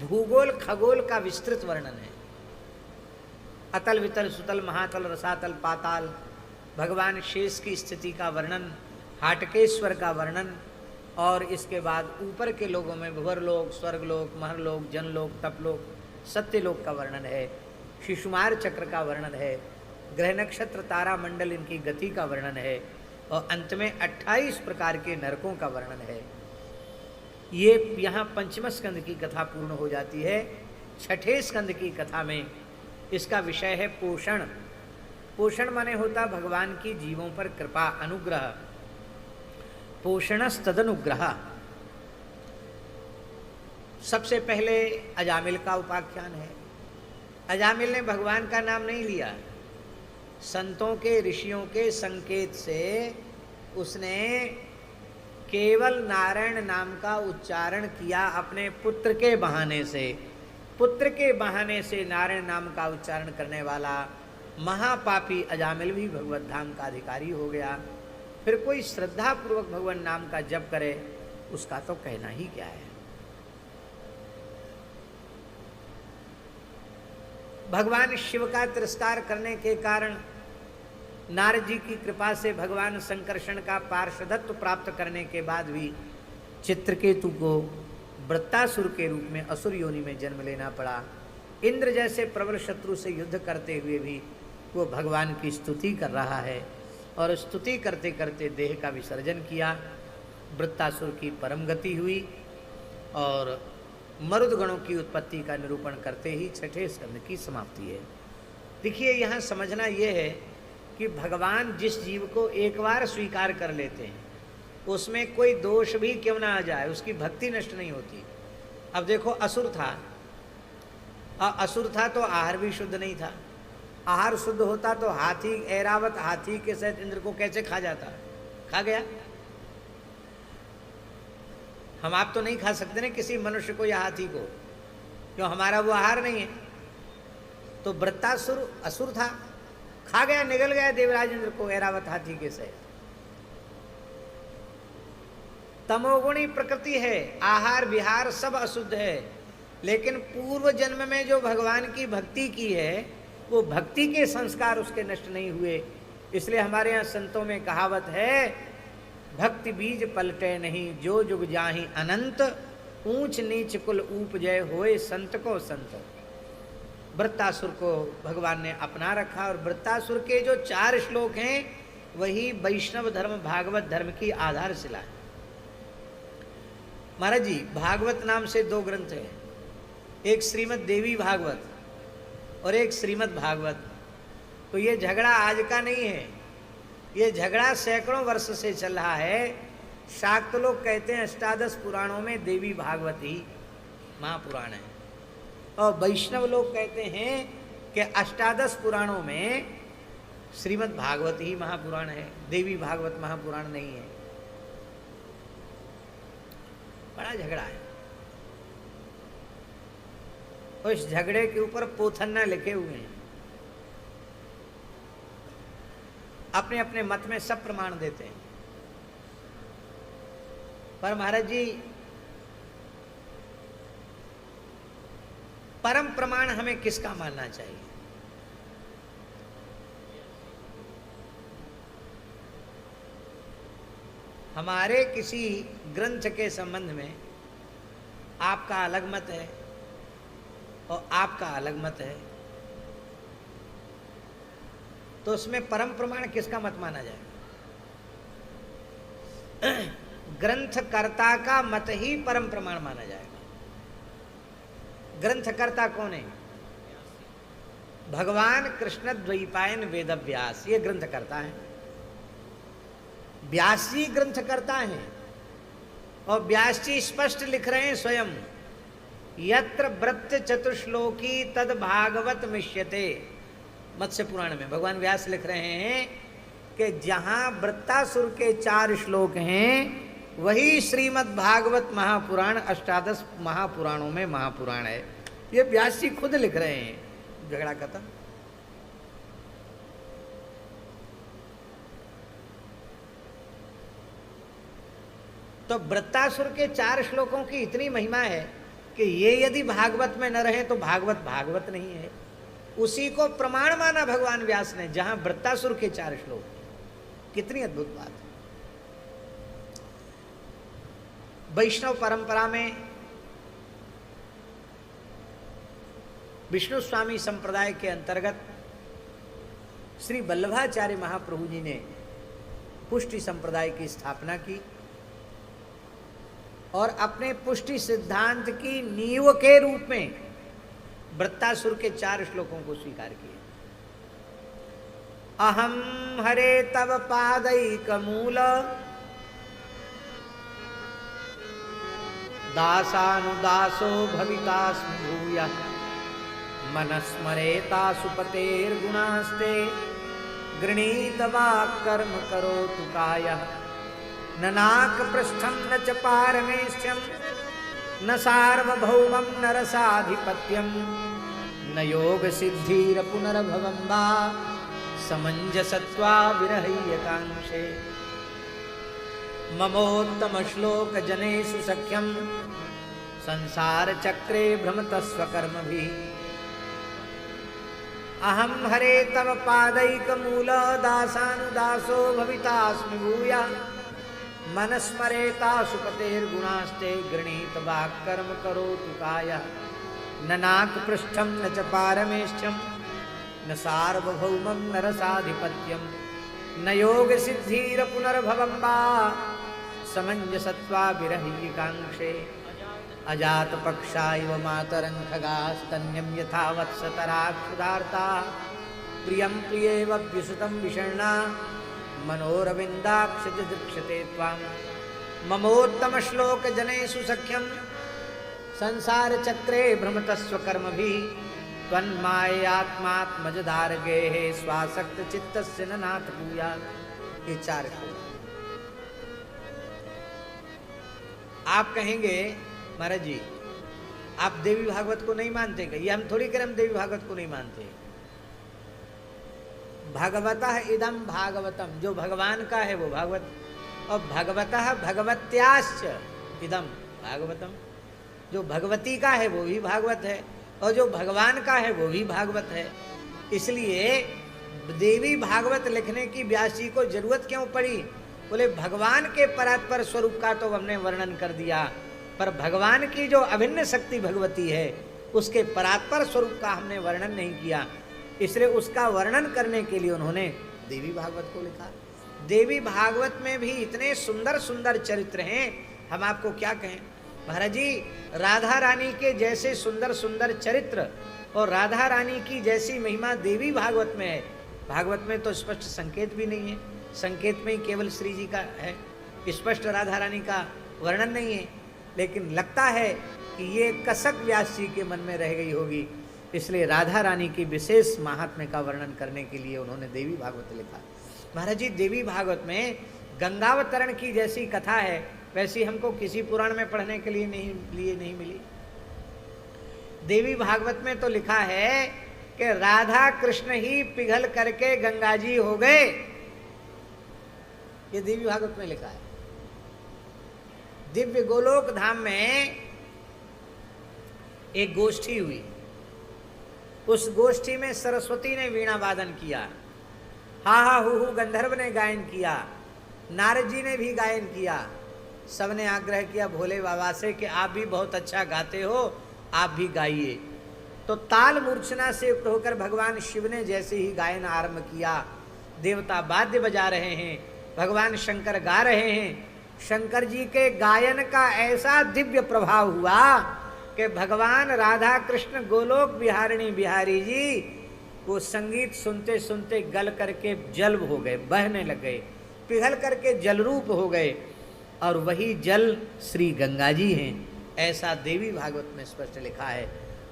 भूगोल खगोल का विस्तृत वर्णन है। अतल वितल सुतल महातल रसातल पाताल, भगवान शेष की स्थिति का वर्णन, हाटकेश्वर का वर्णन, और इसके बाद ऊपर के लोगों में भुवरलोक, स्वर्गलोक, महरलोक, जनलोक, तपलोक, सत्यलोक का वर्णन है। शिशुमार चक्र का वर्णन है। ग्रह नक्षत्र तारा मंडल इनकी गति का वर्णन है, और अंत में 28 प्रकार के नरकों का वर्णन है। ये यहाँ पंचम स्कंद की कथा पूर्ण हो जाती है। छठे स्कंद की कथा में इसका विषय है पोषण। पोषण माने होता भगवान की जीवों पर कृपा, अनुग्रह। पोषणस्तदनुग्रह। सबसे पहले अजामिल का उपाख्यान है। अजामिल ने भगवान का नाम नहीं लिया, संतों के ऋषियों के संकेत से उसने केवल नारायण नाम का उच्चारण किया अपने पुत्र के बहाने से। पुत्र के बहाने से नारायण नाम का उच्चारण करने वाला महापापी अजामिल भी भगवत धाम का अधिकारी हो गया। फिर कोई श्रद्धा पूर्वक भगवान नाम का जप करे, उसका तो कहना ही क्या है। भगवान शिव का तिरस्कार करने के कारण नारद जी की कृपा से भगवान संकर्षण का पार्षदत्व प्राप्त करने के बाद भी चित्रकेतु को वृत्तासुर के रूप में असुर योनि में जन्म लेना पड़ा। इंद्र जैसे प्रबल शत्रु से युद्ध करते हुए भी वो भगवान की स्तुति कर रहा है, और स्तुति करते करते देह का विसर्जन किया। वृत्तासुर की परम गति हुई, और मरुद गणों की उत्पत्ति का निरूपण करते ही छठे स्कंद की समाप्ति है। देखिए यहाँ समझना ये है कि भगवान जिस जीव को एक बार स्वीकार कर लेते हैं उसमें कोई दोष भी क्यों ना आ जाए, उसकी भक्ति नष्ट नहीं होती। अब देखो असुर था, असुर था तो आहार भी शुद्ध नहीं था। आहार शुद्ध होता तो हाथी, ऐरावत हाथी के सहित इंद्र को कैसे खा जाता? खा गया। हम आप तो नहीं खा सकते ना किसी मनुष्य को या हाथी को, क्यों? हमारा वो आहार नहीं है। तो वृत्तासुर असुर था, खा गया, निगल गया देवराज इंद्र को ऐरावत हाथी के सहित। तमोगुणी प्रकृति है, आहार विहार सब अशुद्ध है, लेकिन पूर्व जन्म में जो भगवान की भक्ति की है वो भक्ति के संस्कार उसके नष्ट नहीं हुए। इसलिए हमारे यहाँ संतों में कहावत है, भक्ति बीज पलटे नहीं, जो जुग जाहि अनंत, ऊंच नीच कुल उपजय होए संत को संत। वृत्तासुर को भगवान ने अपना रखा, और वृत्तासुर के जो 4 श्लोक हैं वही वैष्णव धर्म भागवत धर्म की आधारशिला है। महाराज जी, भागवत नाम से 2 ग्रंथ हैं, एक श्रीमद् देवी भागवत और एक श्रीमद् भागवत। तो ये झगड़ा आज का नहीं है, ये झगड़ा सैकड़ों वर्ष से चल रहा है। शाक्त लोग कहते हैं अष्टादश पुराणों में देवी भागवत ही महापुराण है, और वैष्णव लोग कहते हैं कि अष्टादश पुराणों में श्रीमद् भागवत ही महापुराण है, देवी भागवत महापुराण नहीं है। बड़ा झगड़ा है, और इस झगड़े के ऊपर पोथन्ना लिखे हुए हैं। अपने अपने मत में सब प्रमाण देते हैं, पर महाराज जी परम प्रमाण हमें किसका मानना चाहिए? हमारे किसी ग्रंथ के संबंध में आपका अलग मत है और आपका अलग मत है, तो उसमें परम प्रमाण किसका मत माना जाएगा? ग्रंथकर्ता का मत ही परम प्रमाण माना जाएगा। ग्रंथकर्ता कौन है? भगवान कृष्ण द्वैपायन वेद व्यास, ये ग्रंथकर्ता है। व्यास जी ग्रंथकर्ता हैं और व्यास जी स्पष्ट लिख रहे हैं स्वयं, यत्र व्रत चतुश्लोकी तद भागवत मिष्यते। मत्स्य पुराण में भगवान व्यास लिख रहे हैं कि जहां वृत्तासुर के 4 श्लोक हैं वही श्रीमद् भागवत महापुराण 18 महापुराणों में महापुराण है। ये व्यास जी खुद लिख रहे हैं। झगड़ा खत्म। तो वृत्तासुर के 4 श्लोकों की इतनी महिमा है कि ये यदि भागवत में न रहे तो भागवत भागवत नहीं है। उसी को प्रमाण माना भगवान व्यास ने, जहां वृत्तासुर के 4 श्लोक। कितनी अद्भुत बात है। वैष्णव परंपरा में विष्णु स्वामी संप्रदाय के अंतर्गत श्री वल्लभाचार्य महाप्रभु जी ने पुष्टि संप्रदाय की स्थापना की और अपने पुष्टि सिद्धांत की नींव के रूप में वृत्तासुर के 4 श्लोकों को स्वीकार किया। अहम हरे तव पादैक मूल दासानुदासो भवितास्मि भूयः मनस्मरेता सुपतेर्गुणास्ते गृणीत वाक्कर्म करोतु कायः न नाकपृष्ठं न च पारमेष्ठ्यं न सार्वभौमं न रसाधिपत्यं न योगसिद्धिरपुनर्भवं वा समञ्जसत्वा विरहय्यकांक्षे ममोत्तमश्लोकजनेषु सख्यं संसारचक्रे भ्रमतस्वकर्मभिः अहं हरे तव पादैकमूल दासानुदासो भवितास्मि भूयः मनस्मरेता सुपतेर्गुणास्ते गृणीत वाक्कर्म करोतु कायः न नाकपृष्ठं न च पारमेष्ठ्यं न सार्वभौमं न रसाधिपत्यं न योगसिद्धिरपुनर्भवं वा समञ्जसत्वा विरहय्यकांक्षे अजातपक्षा इव मातरं खगास्तन्यं यथा वत्सतरा क्षुधार्ता प्रियं प्रियेव व्युसुतं विषण्णा मनोरविन्दाक्षितिदृक्षते त्वां ममोत्तमश्लोकजनेषु सख्यं संसारचक्रे भ्रमतस्वकर्मभिः त्वन्माययात्मात्मजदार्गेः स्वासक्तचित्तस्य न नाथ भूयात्। ये 4 श्लोक। आप कहेंगे महाराज जी आप देवी भागवत को नहीं मानते क्या? ये हम थोड़ी करें, हम देवी भागवत को नहीं मानते। भगवतः इदम भागवतम, जो भगवान का है वो भागवत, और भगवतः भगवत्याश्च इदम भागवतम, जो भगवती का है वो भी भागवत है और जो भगवान का है वो भी भागवत है। इसलिए देवी भागवत लिखने की व्यास जी को जरूरत क्यों पड़ी? बोले भगवान के परात्पर स्वरूप का तो हमने वर्णन कर दिया, पर भगवान की जो अभिन्न शक्ति भगवती है उसके परात्पर स्वरूप का हमने वर्णन नहीं किया। इसलिए उसका वर्णन करने के लिए उन्होंने देवी भागवत को लिखा। देवी भागवत में भी इतने सुंदर सुंदर चरित्र हैं, हम आपको क्या कहें महाराज जी। राधा रानी के जैसे सुंदर सुंदर चरित्र और राधा रानी की जैसी महिमा देवी भागवत में है। भागवत में तो स्पष्ट संकेत भी नहीं है, संकेत में ही केवल श्री जी का है, स्पष्ट राधा रानी का वर्णन नहीं है। लेकिन लगता है कि ये कसक व्यास जी के मन में रह गई होगी, इसलिए राधा रानी की विशेष महात्म्य का वर्णन करने के लिए उन्होंने देवी भागवत लिखा। महाराज जी देवी भागवत में गंगावतरण की जैसी कथा है वैसी हमको किसी पुराण में पढ़ने के लिए नहीं मिली। देवी भागवत में तो लिखा है कि राधा कृष्ण ही पिघल करके गंगा जी हो गए ये देवी भागवत में लिखा है। दिव्य गोलोक धाम में एक गोष्ठी हुई। उस गोष्ठी में सरस्वती ने वीणा वादन किया, हा हा हु गंधर्व ने गायन किया, नारद जी ने भी गायन किया। सबने आग्रह किया भोले बाबा से कि आप भी बहुत अच्छा गाते हो, आप भी गाइए। तो ताल मूर्छना से युक्त होकर भगवान शिव ने जैसे ही गायन आरंभ किया, देवता वाद्य बजा रहे हैं, भगवान शंकर गा रहे हैं। शंकर जी के गायन का ऐसा दिव्य प्रभाव हुआ कि भगवान राधा कृष्ण गोलोक बिहारिणी बिहारी जी वो संगीत सुनते सुनते गल करके जल हो गए, बहने लग गए, पिघल करके जल रूप हो गए, और वही जल श्री गंगा जी हैं। ऐसा देवी भागवत में स्पष्ट लिखा है।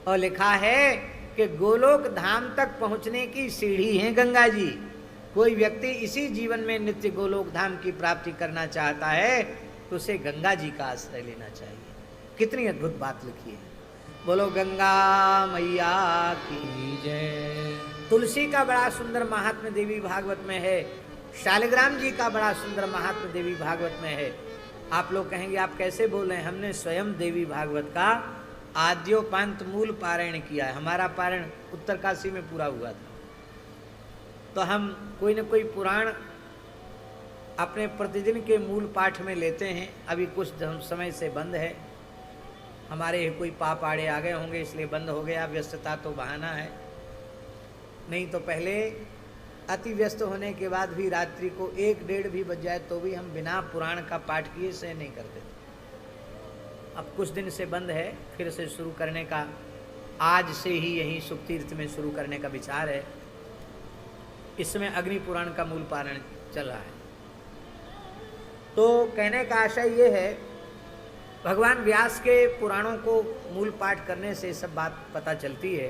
और लिखा है कि गोलोक धाम तक पहुंचने की सीढ़ी है गंगा जी। कोई व्यक्ति इसी जीवन में नित्य गोलोक धाम की प्राप्ति करना चाहता है तो उसे गंगा जी का आश्रय लेना चाहिए। कितनी अद्भुत बात लिखी है। बोलो गंगा मैया की जय। तुलसी का बड़ा सुंदर महात्म्य देवी भागवत में है। शालिग्राम जी का बड़ा सुंदर महात्म्य देवी भागवत में है। आप लोग कहेंगे आप कैसे बोल रहे हैं, हमने स्वयं देवी भागवत का आद्योपांत मूल पारायण किया है। हमारा पारायण उत्तरकाशी में पूरा हुआ था। तो हम कोई न कोई पुराण अपने प्रतिदिन के मूल पाठ में लेते हैं। अभी कुछ समय से बंद है, हमारे कोई पाप आड़े आ गए होंगे इसलिए बंद हो गया। व्यस्तता तो बहाना है, नहीं तो पहले अति व्यस्त होने के बाद भी रात्रि को 1-1:30 भी बज जाए तो भी हम बिना पुराण का पाठ किए से नहीं करते थे। अब कुछ दिन से बंद है, फिर से शुरू करने का, आज से ही यहीं सुखतीर्थ में शुरू करने का विचार है। इसमें अग्नि पुराण का मूल पारायण चल रहा है। तो कहने का आशय ये है, भगवान व्यास के पुराणों को मूल पाठ करने से सब बात पता चलती है।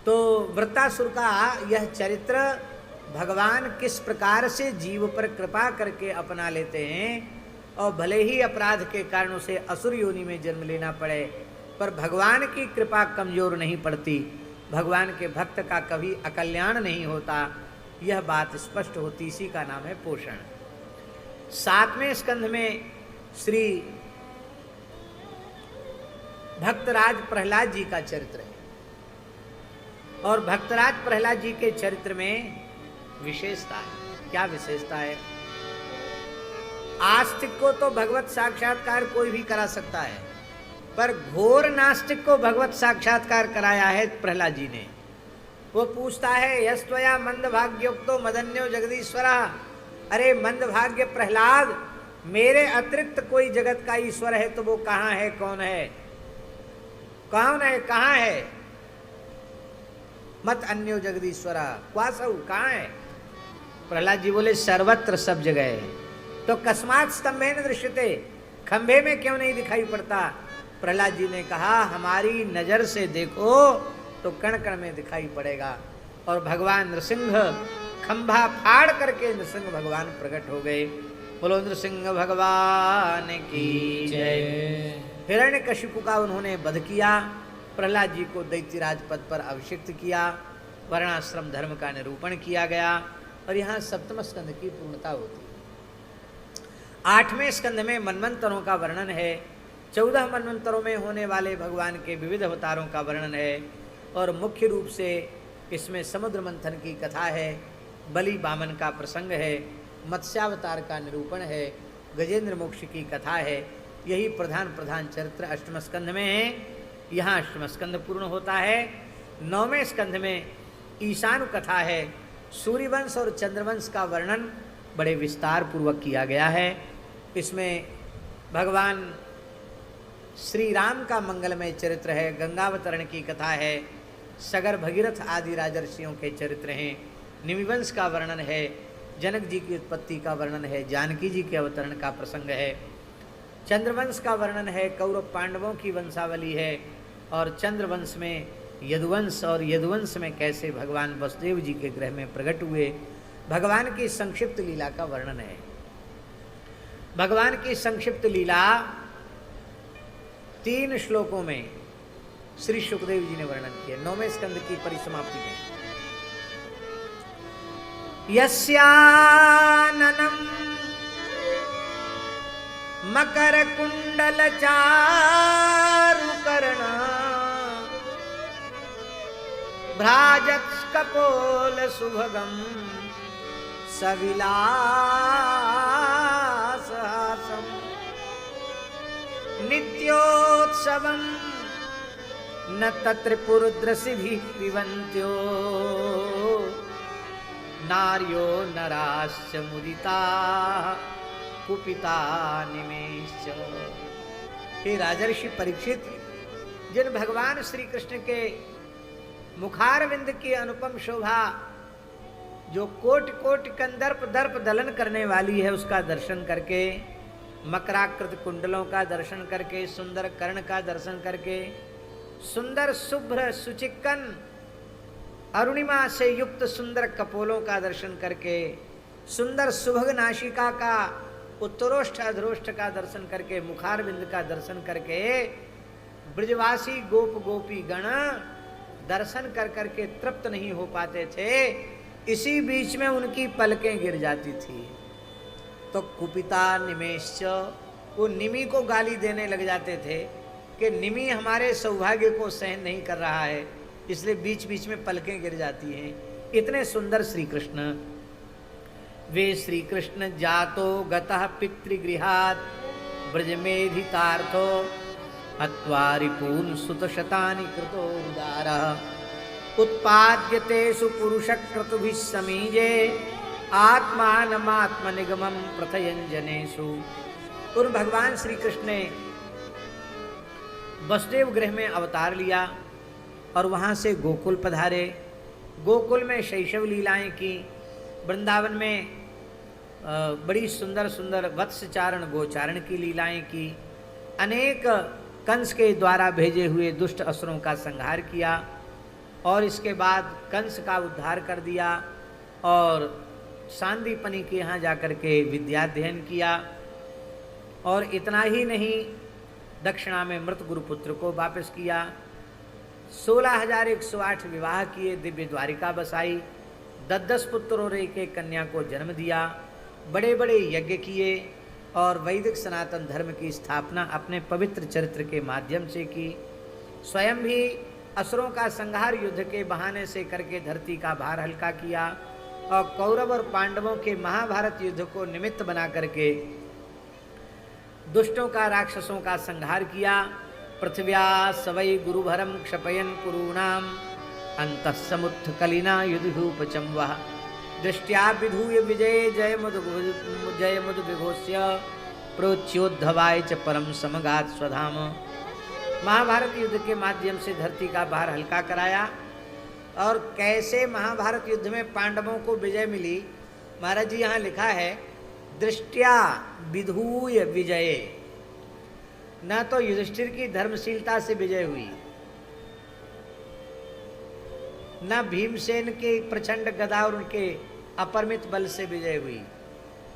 तो वृत्तासुर का यह चरित्र भगवान किस प्रकार से जीव पर कृपा करके अपना लेते हैं, और भले ही अपराध के कारण उसे असुर योनि में जन्म लेना पड़े, पर भगवान की कृपा कमजोर नहीं पड़ती, भगवान के भक्त का कभी अकल्याण नहीं होता, यह बात स्पष्ट होती। इसी का नाम है पोषण। 7वें स्कंध में श्री भक्तराज प्रहलाद जी का चरित्र है, और भक्तराज प्रहलाद जी के चरित्र में विशेषता है। क्या विशेषता है? आस्तिक को तो भगवत साक्षात्कार कोई भी करा सकता है, पर घोर नास्तिक को भगवत साक्षात्कार कराया है प्रहलाद जी ने। वो पूछता है यस्त्वया मंद भाग्योक्तो मदन्यो जगदीश्वरा, अरे मंद भाग्य प्रहलाद, मेरे अतिरिक्त कोई जगत का ईश्वर है तो वो कहाँ है, कौन है, कौन है, कहाँ है? मत अन्यो जगदीश्वरा क्वासौ, कहाँ है? प्रहलाद जी बोले सर्वत्र, सब जगह है। तो कस्मात स्तंभे न दृश्यते, खंभे में क्यों नहीं दिखाई पड़ता? प्रहलाद जी ने कहा हमारी नजर से देखो तो कण कण में दिखाई पड़ेगा। और भगवान नृसिंह खंभा फाड़ करके नृसिंह भगवान प्रकट हो गए। बोलो नृसिंह भगवान की जय। हिरण्यकशिपु का उन्होंने वध किया, प्रहलाद जी को दैत्यराज पद पर अभिषिक्त किया, वर्णाश्रम धर्म का निरूपण किया गया, और यहाँ 7वें स्कंध की पूर्णता होती है। 8वें स्कंध में मनवंतरों का वर्णन है। 14 मनवंतरों में होने वाले भगवान के विविध अवतारों का वर्णन है, और मुख्य रूप से इसमें समुद्र मंथन की कथा है, बलि बामन का प्रसंग है, मत्स्यावतार का निरूपण है, गजेंद्र मोक्ष की कथा है। यही प्रधान प्रधान चरित्र 8वें स्कंध में है। यहाँ 8वां स्कंध पूर्ण होता है। 9वें स्कंध में ईशानु कथा है। सूर्यवंश और चंद्रवंश का वर्णन बड़े विस्तार पूर्वक किया गया है। इसमें भगवान श्री राम का मंगलमय चरित्र है, गंगावतरण की कथा है, सगर भगीरथ आदि राजर्षियों के चरित्र हैं, निमिवंश का वर्णन है, जनक जी की उत्पत्ति का वर्णन है, जानकी जी के अवतरण का प्रसंग है, चंद्रवंश का वर्णन है, कौरव पांडवों की वंशावली है, और चंद्रवंश में यदुवंश, और यदुवंश में कैसे भगवान वसुदेव जी के गृह में प्रकट हुए, भगवान की संक्षिप्त लीला का वर्णन है। भगवान की संक्षिप्त लीला 3 श्लोकों में श्री सुखदेव जी ने वर्णन किया 9वें स्कंद की परिसमाप्ति में। यस्याननं मकरकुण्डलचारुकर्णा भ्राजत्कपोलसुभगं सविलासहासम् नित्योत्सवं न तत्रिपुरुद्रसिभिः पिबन्त्यो नार्यो नराश्च मुदिता कुपिता निमेश्च। हे राजर्षि परीक्षित, जिन भगवान श्री कृष्ण के मुखारविंद की अनुपम शोभा जो कोटि कोटि कंदर्प दर्प दलन करने वाली है, उसका दर्शन करके, मकराकृत कुंडलों का दर्शन करके, सुंदर कर्ण का दर्शन करके, सुंदर शुभ्र सुचिक्कन अरुणिमा से युक्त सुंदर कपोलों का दर्शन करके, सुंदर सुभग नाशिका का उत्तरोष्ठ अधरोष्ठ का दर्शन करके, मुखारविंद का दर्शन करके, ब्रजवासी गोप गोपी गण दर्शन कर करके तृप्त नहीं हो पाते थे। इसी बीच में उनकी पलकें गिर जाती थी। तो कुपिता निमेश्च, वो निमि को गाली देने लग जाते थे कि निमि हमारे सौभाग्य को सहन नहीं कर रहा है, इसलिए बीच बीच में पलकें गिर जाती हैं। इतने सुंदर श्री कृष्ण। वे श्री कृष्ण जातो गतः पितृगृहात् ब्रजमेधितार्थो हत्वा रिपून् सुतशतानि कृतो उदारः उत्पाद्यतेषु पुरुषक्रतुभिः समीजे आत्मानमात्मनिगमं प्रथयञ्जनेषु। उन भगवान श्री कृष्ण ने वसुदेव गृह में अवतार लिया और वहाँ से गोकुल पधारे। गोकुल में शैशव लीलाएं की, वृंदावन में बड़ी सुंदर सुंदर वत्सचारण गोचारण की लीलाएं की, अनेक कंस के द्वारा भेजे हुए दुष्ट असुरों का संहार किया और इसके बाद कंस का उद्धार कर दिया और सांदीपनि के यहाँ जाकर के विद्याध्ययन किया। और इतना ही नहीं, दक्षिणा में मृत गुरुपुत्र को वापस किया। 16,108 विवाह किए, दिव्य द्वारिका बसाई, 10 पुत्र और एक कन्या को जन्म दिया, बड़े बड़े यज्ञ किए और वैदिक सनातन धर्म की स्थापना अपने पवित्र चरित्र के माध्यम से की। स्वयं भी असुरों का संहार युद्ध के बहाने से करके धरती का भार हल्का किया और कौरव और पांडवों के महाभारत युद्ध को निमित्त बना करके दुष्टों का, राक्षसों का संहार किया। पृथ्व्या सवै गुरुभरम क्षपयन कुरूणाम अंतः समुत्थ कलिना युधिभूपचम वह दृष्टिया विधूय विजय जय मुद विघोष्य प्रोच्योद्धवाय च परम समगात स्वधाम। महाभारत युद्ध के माध्यम से धरती का भार हल्का कराया। और कैसे महाभारत युद्ध में पांडवों को विजय मिली, महाराज जी यहाँ लिखा है, दृष्टिया विधूय विजय। न तो युधिष्ठिर की धर्मशीलता से विजय हुई, न भीमसेन के प्रचंड गदा और उनके अपरिमित बल से विजय हुई,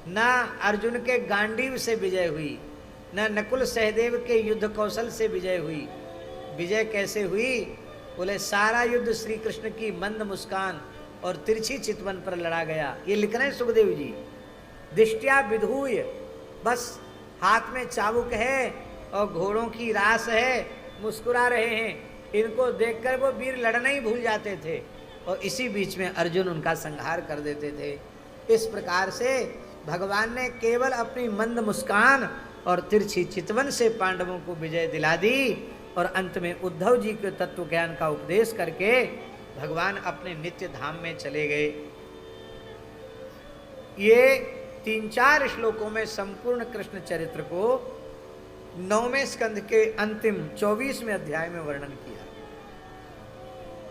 न अर्जुन के गांडीव से विजय हुई, न नकुल सहदेव के युद्ध कौशल से विजय हुई। विजय कैसे हुई? बोले सारा युद्ध श्री कृष्ण की मंद मुस्कान और तिरछी चितवन पर लड़ा गया। ये लिख रहे हैं सुखदेव जी। दृष्टिया विधूय, बस हाथ में चाबुक है और घोड़ों की रास है, मुस्कुरा रहे हैं। इनको देखकर वो वीर लड़ना ही भूल जाते थे और इसी बीच में अर्जुन उनका संहार कर देते थे। इस प्रकार से भगवान ने केवल अपनी मंद मुस्कान और तिरछी चितवन से पांडवों को विजय दिला दी और अंत में उद्धव जी के तत्व ज्ञान का उपदेश करके भगवान अपने नित्य धाम में चले गए। ये 3-4 श्लोकों में संपूर्ण कृष्ण चरित्र को 9वें स्कंद के अंतिम 24वें अध्याय में वर्णन किया।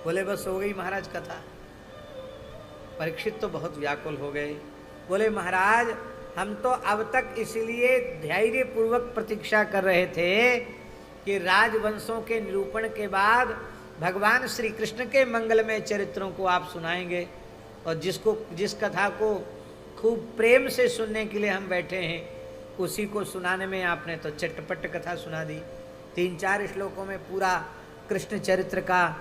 बोले बस हो गई महाराज कथा। परीक्षित तो बहुत व्याकुल हो गए। बोले महाराज हम तो अब तक इसलिए धैर्य पूर्वक प्रतीक्षा कर रहे थे कि राजवंशों के निरूपण के बाद भगवान श्री कृष्ण के मंगलमय चरित्रों को आप सुनाएंगे, और जिस कथा को खूब प्रेम से सुनने के लिए हम बैठे हैं उसी को सुनाने में आपने तो चटपट कथा सुना दी। 3-4 श्लोकों में पूरा कृष्ण चरित्र का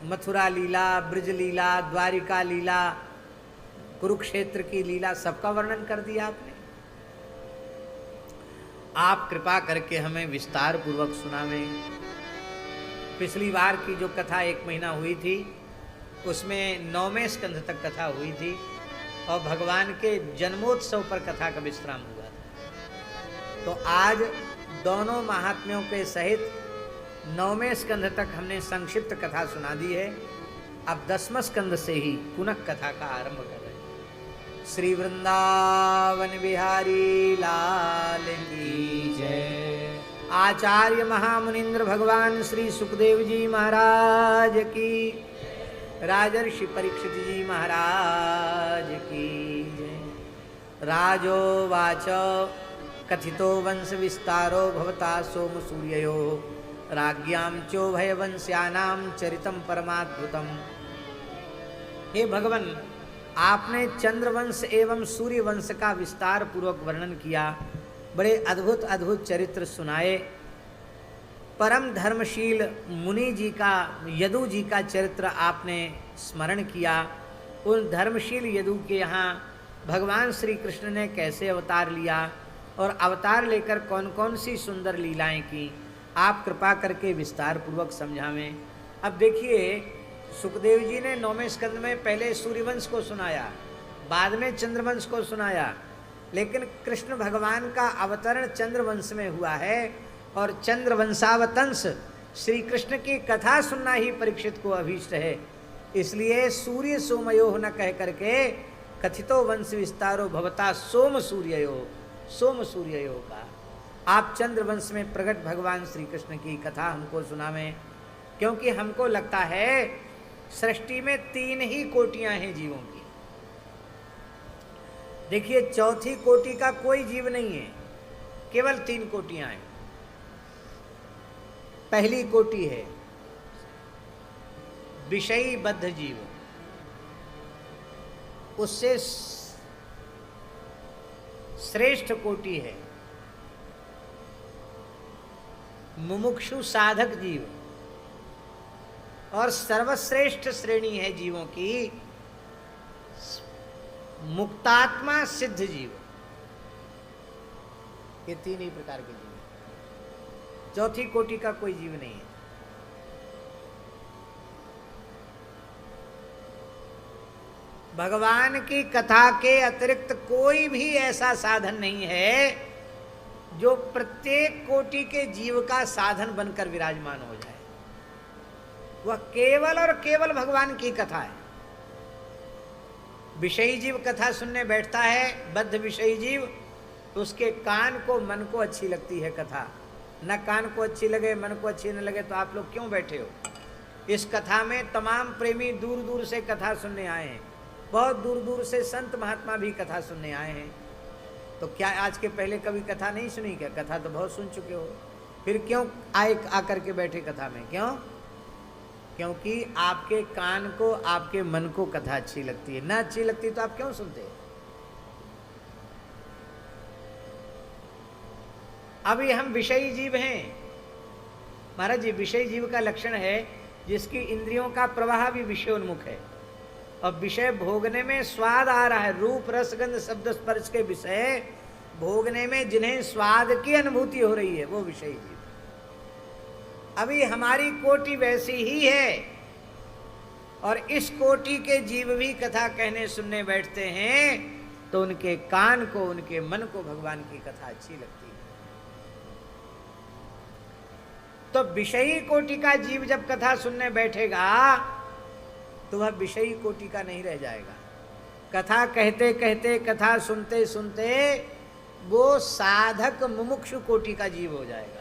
मथुरा लीला, ब्रज लीला, द्वारिका लीला, कुरुक्षेत्र की लीला सबका वर्णन कर दिया आपने। आप कृपा करके हमें विस्तार पूर्वक सुनावें। पिछली बार की जो कथा 1 महीना हुई थी उसमें 9वें स्कंध तक कथा हुई थी और भगवान के जन्मोत्सव पर कथा का विश्राम हुआ था। तो आज दोनों महात्म्यों के सहित 9वें स्कंध तक हमने संक्षिप्त कथा सुना दी है। अब 10वें स्कंध से ही पुनः कथा का आरंभ कर रहे हैं। श्री वृंदावन बिहारी लाल की जय। आचार्य महामुनिंद्र भगवान श्री सुखदेव जी महाराज की, राजर्षि परीक्षित जी महाराज की जय। राजोवाच कथितो वंश विस्तारो भवता सोम सूर्ययो राज्ञां चोभय वंश्यानां चरितम परमाद्भुतम। हे भगवन, आपने चंद्रवंश एवं सूर्य वंश का विस्तार पूर्वक वर्णन किया, बड़े अद्भुत अद्भुत चरित्र सुनाए। परम धर्मशील मुनि जी का, यदु जी का चरित्र आपने स्मरण किया। उन धर्मशील यदु के यहाँ भगवान श्री कृष्ण ने कैसे अवतार लिया और अवतार लेकर कौन कौन सी सुंदर लीलाएं की, आप कृपा करके विस्तार पूर्वक समझावें। अब देखिए, सुखदेव जी ने 9वें स्कंद में पहले सूर्यवंश को सुनाया, बाद में चंद्रवंश को सुनाया, लेकिन कृष्ण भगवान का अवतरण चंद्रवंश में हुआ है और चंद्रवंशावतंस श्री कृष्ण की कथा सुनना ही परीक्षित को अभीष्ट है। इसलिए सूर्य सोमयो न कह करके कथितो वंश विस्तारो भवता सोम सूर्ययो, सोम सूर्ययो का आप चंद्रवंश में प्रकट भगवान श्री कृष्ण की कथा हमको सुनावें। क्योंकि हमको लगता है सृष्टि में 3 ही कोटियां हैं जीवों की। देखिए, चौथी कोटि का कोई जीव नहीं है, केवल 3 कोटियां हैं। पहली कोटि है विषयी बद्ध जीव, उससे श्रेष्ठ कोटि है मुमुक्षु साधक जीव, और सर्वश्रेष्ठ श्रेणी है जीवों की मुक्तात्मा सिद्ध जीव। ये 3 ही प्रकार के जीव, चौथी कोटि का कोई जीव नहीं है। भगवान की कथा के अतिरिक्त कोई भी ऐसा साधन नहीं है जो प्रत्येक कोटि के जीव का साधन बनकर विराजमान हो जाए। वह केवल और केवल भगवान की कथा है। विषयी जीव कथा सुनने बैठता है, बद्ध विषयी जीव, तो उसके कान को, मन को अच्छी लगती है कथा। न कान को अच्छी लगे, मन को अच्छी न लगे तो आप लोग क्यों बैठे हो? इस कथा में तमाम प्रेमी दूर दूर से कथा सुनने आए हैं, बहुत दूर दूर से संत महात्मा भी कथा सुनने आए हैं। तो क्या आज के पहले कभी कथा नहीं सुनी क्या? कथा तो बहुत सुन चुके हो, फिर क्यों आकर के बैठे कथा में? क्यों? क्योंकि आपके कान को, आपके मन को कथा अच्छी लगती है। ना अच्छी लगती तो आप क्यों सुनते? अभी हम विषयी जीव हैं महाराज जी। विषयी जीव का लक्षण है जिसकी इंद्रियों का प्रवाह भी विषयोन्मुख है और विषय भोगने में स्वाद आ रहा है। रूप रस गंध शब्द स्पर्श के विषय भोगने में जिन्हें स्वाद की अनुभूति हो रही है, वो विषयी जीव। अभी हमारी कोटि वैसी ही है और इस कोटि के जीव भी कथा कहने सुनने बैठते हैं तो उनके कान को, उनके मन को भगवान की कथा अच्छी लगती है। तो विषयी कोटि का जीव जब कथा सुनने बैठेगा तो वह विषयी कोटि का नहीं रह जाएगा। कथा कहते कहते, कथा सुनते सुनते वो साधक मुमुक्षु कोटि का जीव हो जाएगा।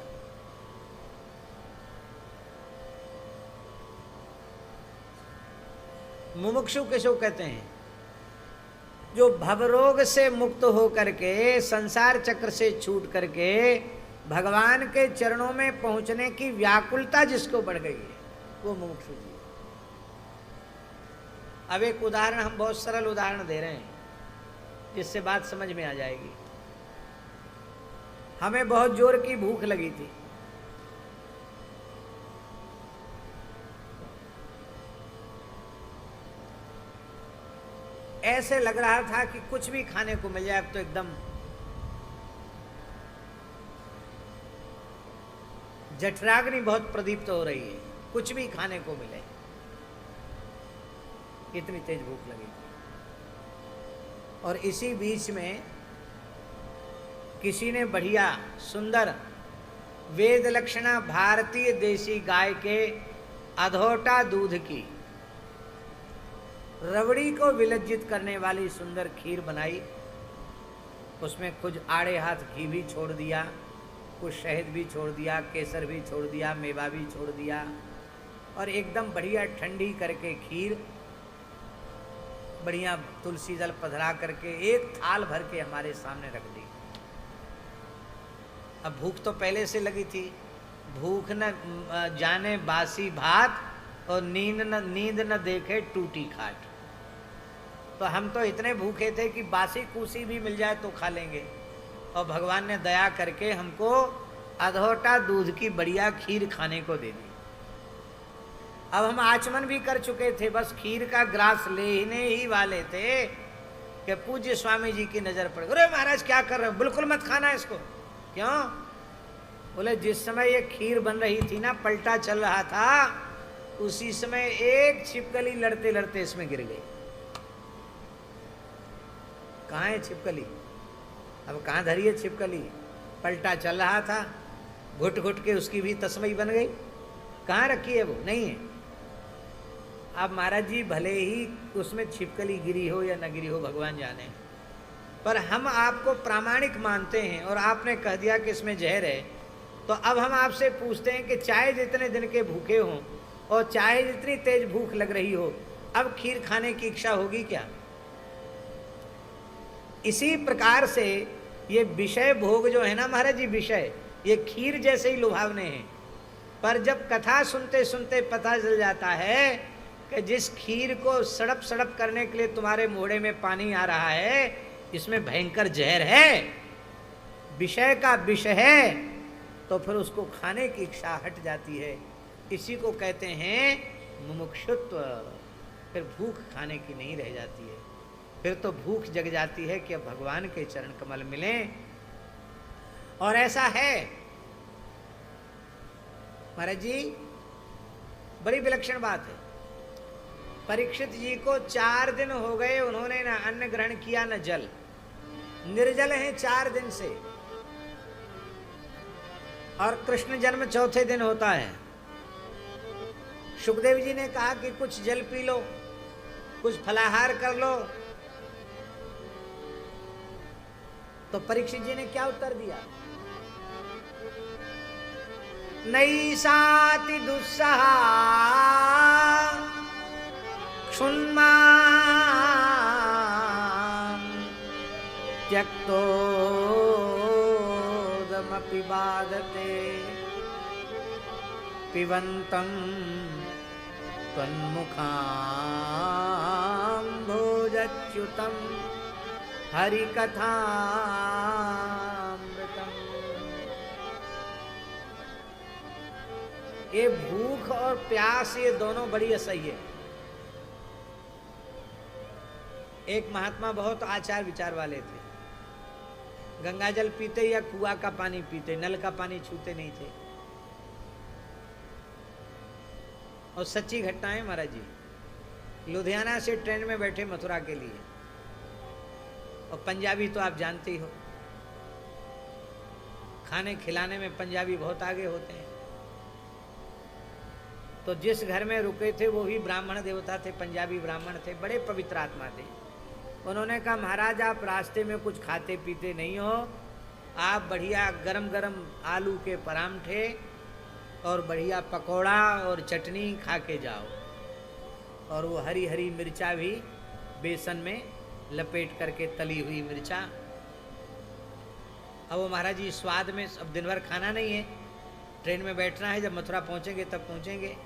मुमुक्षु किसको कहते हैं? जो भवरोग से मुक्त हो करके, संसार चक्र से छूट करके भगवान के चरणों में पहुंचने की व्याकुलता जिसको बढ़ गई है, वो मुमुक्षु जीव। अब एक उदाहरण, हम बहुत सरल उदाहरण दे रहे हैं जिससे बात समझ में आ जाएगी। हमें बहुत जोर की भूख लगी थी, ऐसे लग रहा था कि कुछ भी खाने को मिल जाए, अब तो एकदम जठराग्नि बहुत प्रदीप्त हो रही है, कुछ भी खाने को मिले, इतनी तेज भूख लगी थी। और इसी बीच में किसी ने बढ़िया सुंदर वेद लक्षणा भारतीय देसी गाय के अधोटा दूध की रबड़ी को विलज्जित करने वाली सुंदर खीर बनाई। उसमें कुछ आड़े हाथ घी भी छोड़ दिया, कुछ शहद भी छोड़ दिया, केसर भी छोड़ दिया, मेवा भी छोड़ दिया, और एकदम बढ़िया ठंडी करके खीर बढ़िया तुलसी जल पधरा करके एक थाल भर के हमारे सामने रख दी। अब भूख तो पहले से लगी थी, भूख न जाने बासी भात और नींद न देखे टूटी खाट। तो हम तो इतने भूखे थे कि बासी कूसी भी मिल जाए तो खा लेंगे, और भगवान ने दया करके हमको अधोटा दूध की बढ़िया खीर खाने को दे दी। अब हम आचमन भी कर चुके थे, बस खीर का ग्रास लेने ही वाले थे कि पूज्य स्वामी जी की नजर पड़ गई। अरे महाराज क्या कर रहे हो, बिल्कुल मत खाना इसको। क्यों? बोले जिस समय ये खीर बन रही थी ना, पलटा चल रहा था, उसी समय एक छिपकली लड़ते लड़ते इसमें गिर गई। कहाँ है छिपकली? अब कहाँ धरी है छिपकली? पलटा चल रहा था, घुट घुट के उसकी भी तस्मई बन गई। कहाँ रखी है वो? नहीं है। अब महाराज जी भले ही उसमें छिपकली गिरी हो या न गिरी हो, भगवान जाने, पर हम आपको प्रामाणिक मानते हैं और आपने कह दिया कि इसमें जहर है, तो अब हम आपसे पूछते हैं कि चाहे जितने दिन के भूखे हों और चाहे जितनी तेज भूख लग रही हो, अब खीर खाने की इच्छा होगी क्या? इसी प्रकार से ये विषय भोग जो है ना महाराज जी, विषय ये खीर जैसे ही लुभावने हैं, पर जब कथा सुनते सुनते पता चल जाता है कि जिस खीर को सड़प सड़प करने के लिए तुम्हारे मोहड़े में पानी आ रहा है, इसमें भयंकर जहर है, विषय का विष है, तो फिर उसको खाने की इच्छा हट जाती है। इसी को कहते हैं मुमुक्षुत्व। फिर भूख खाने की नहीं रह जाती है, फिर तो भूख जग जाती है कि अब भगवान के चरण कमल मिलें। और ऐसा है महाराज जी, बड़ी विलक्षण बात है। परीक्षित जी को 4 दिन हो गए, उन्होंने ना अन्न ग्रहण किया न जल, निर्जल हैं 4 दिन से, और कृष्ण जन्म चौथे दिन होता है। सुखदेव जी ने कहा कि कुछ जल पी लो, कुछ फलाहार कर लो, तो परीक्षित जी ने क्या उत्तर दिया? नैसाति दुस्सहा क्षुन्मा त्यक्तोदमपि बाधते पिबन्तं त्वन्मुखाम्भोजच्युतं हरिकथामृतम्। ये भूख और प्यास, ये दोनों बड़ी असह्य है। एक महात्मा बहुत आचार विचार वाले थे, गंगा जल पीते या कुआं का पानी पीते, नल का पानी छूते नहीं थे। और सच्ची घटना है महाराज जी, लुधियाना से ट्रेन में बैठे मथुरा के लिए, और पंजाबी तो आप जानते ही हो, खाने खिलाने में पंजाबी बहुत आगे होते हैं। तो जिस घर में रुके थे वो भी ब्राह्मण देवता थे, पंजाबी ब्राह्मण थे, बड़े पवित्र आत्मा थे। उन्होंने कहा महाराज आप रास्ते में कुछ खाते पीते नहीं हो, आप बढ़िया गरम गरम आलू के परांठे और बढ़िया पकोड़ा और चटनी खा के जाओ, और वो हरी हरी मिर्चा भी बेसन में लपेट करके तली हुई मिर्चा। अब वो महाराज जी स्वाद में, अब दिन भर खाना नहीं है, ट्रेन में बैठना है, जब मथुरा पहुंचेंगे तब पहुंचेंगे।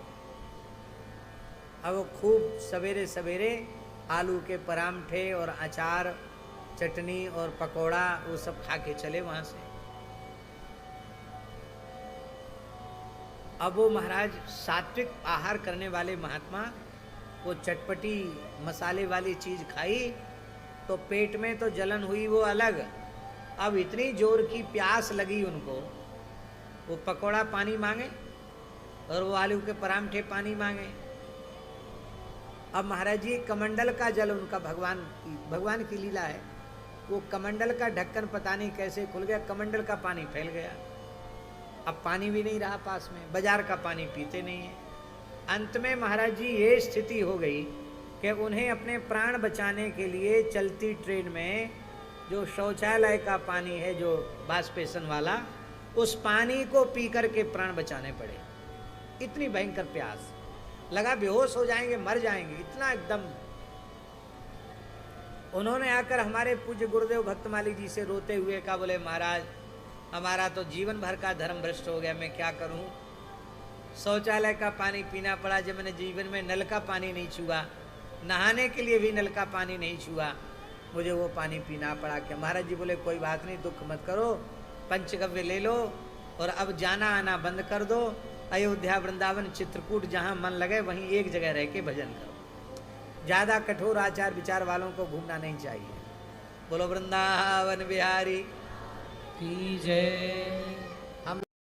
अब वो खूब सवेरे सवेरे आलू के परांठे और अचार, चटनी और पकोड़ा वो सब खा के चले वहां से। अब वो महाराज सात्विक आहार करने वाले महात्मा वो चटपटी मसाले वाली चीज खाई तो पेट में तो जलन हुई वो अलग, अब इतनी जोर की प्यास लगी उनको, वो पकोड़ा पानी मांगे और वो आलू के परांठे पानी मांगे। अब महाराज जी कमंडल का जल उनका भगवान की लीला है, वो कमंडल का ढक्कन पता नहीं कैसे खुल गया, कमंडल का पानी फैल गया। अब पानी भी नहीं रहा पास में, बाजार का पानी पीते नहीं है। अंत में महाराज जी ये स्थिति हो गई कि उन्हें अपने प्राण बचाने के लिए चलती ट्रेन में जो शौचालय का पानी है, जो वाष्पेशन वाला, उस पानी को पी करके प्राण बचाने पड़े। इतनी भयंकर प्यास, लगा बेहोश हो जाएंगे, मर जाएंगे, इतना एकदम। उन्होंने आकर हमारे पूज्य गुरुदेव भक्तमाली जी से रोते हुए कहा, बोले महाराज हमारा तो जीवन भर का धर्म भ्रष्ट हो गया, मैं क्या करूं? शौचालय का पानी पीना पड़ा, जब मैंने जीवन में नल का पानी नहीं छुआ, नहाने के लिए भी नल का पानी नहीं छुआ, मुझे वो पानी पीना पड़ा। क्या? महाराज जी बोले कोई बात नहीं, दुख मत करो, पंचगव्य ले लो और अब जाना आना बंद कर दो। अयोध्या, वृंदावन, चित्रकूट जहाँ मन लगे वहीं एक जगह रह के भजन करो। ज़्यादा कठोर आचार विचार वालों को घूमना नहीं चाहिए। बोलो वृंदावन बिहारी की जय।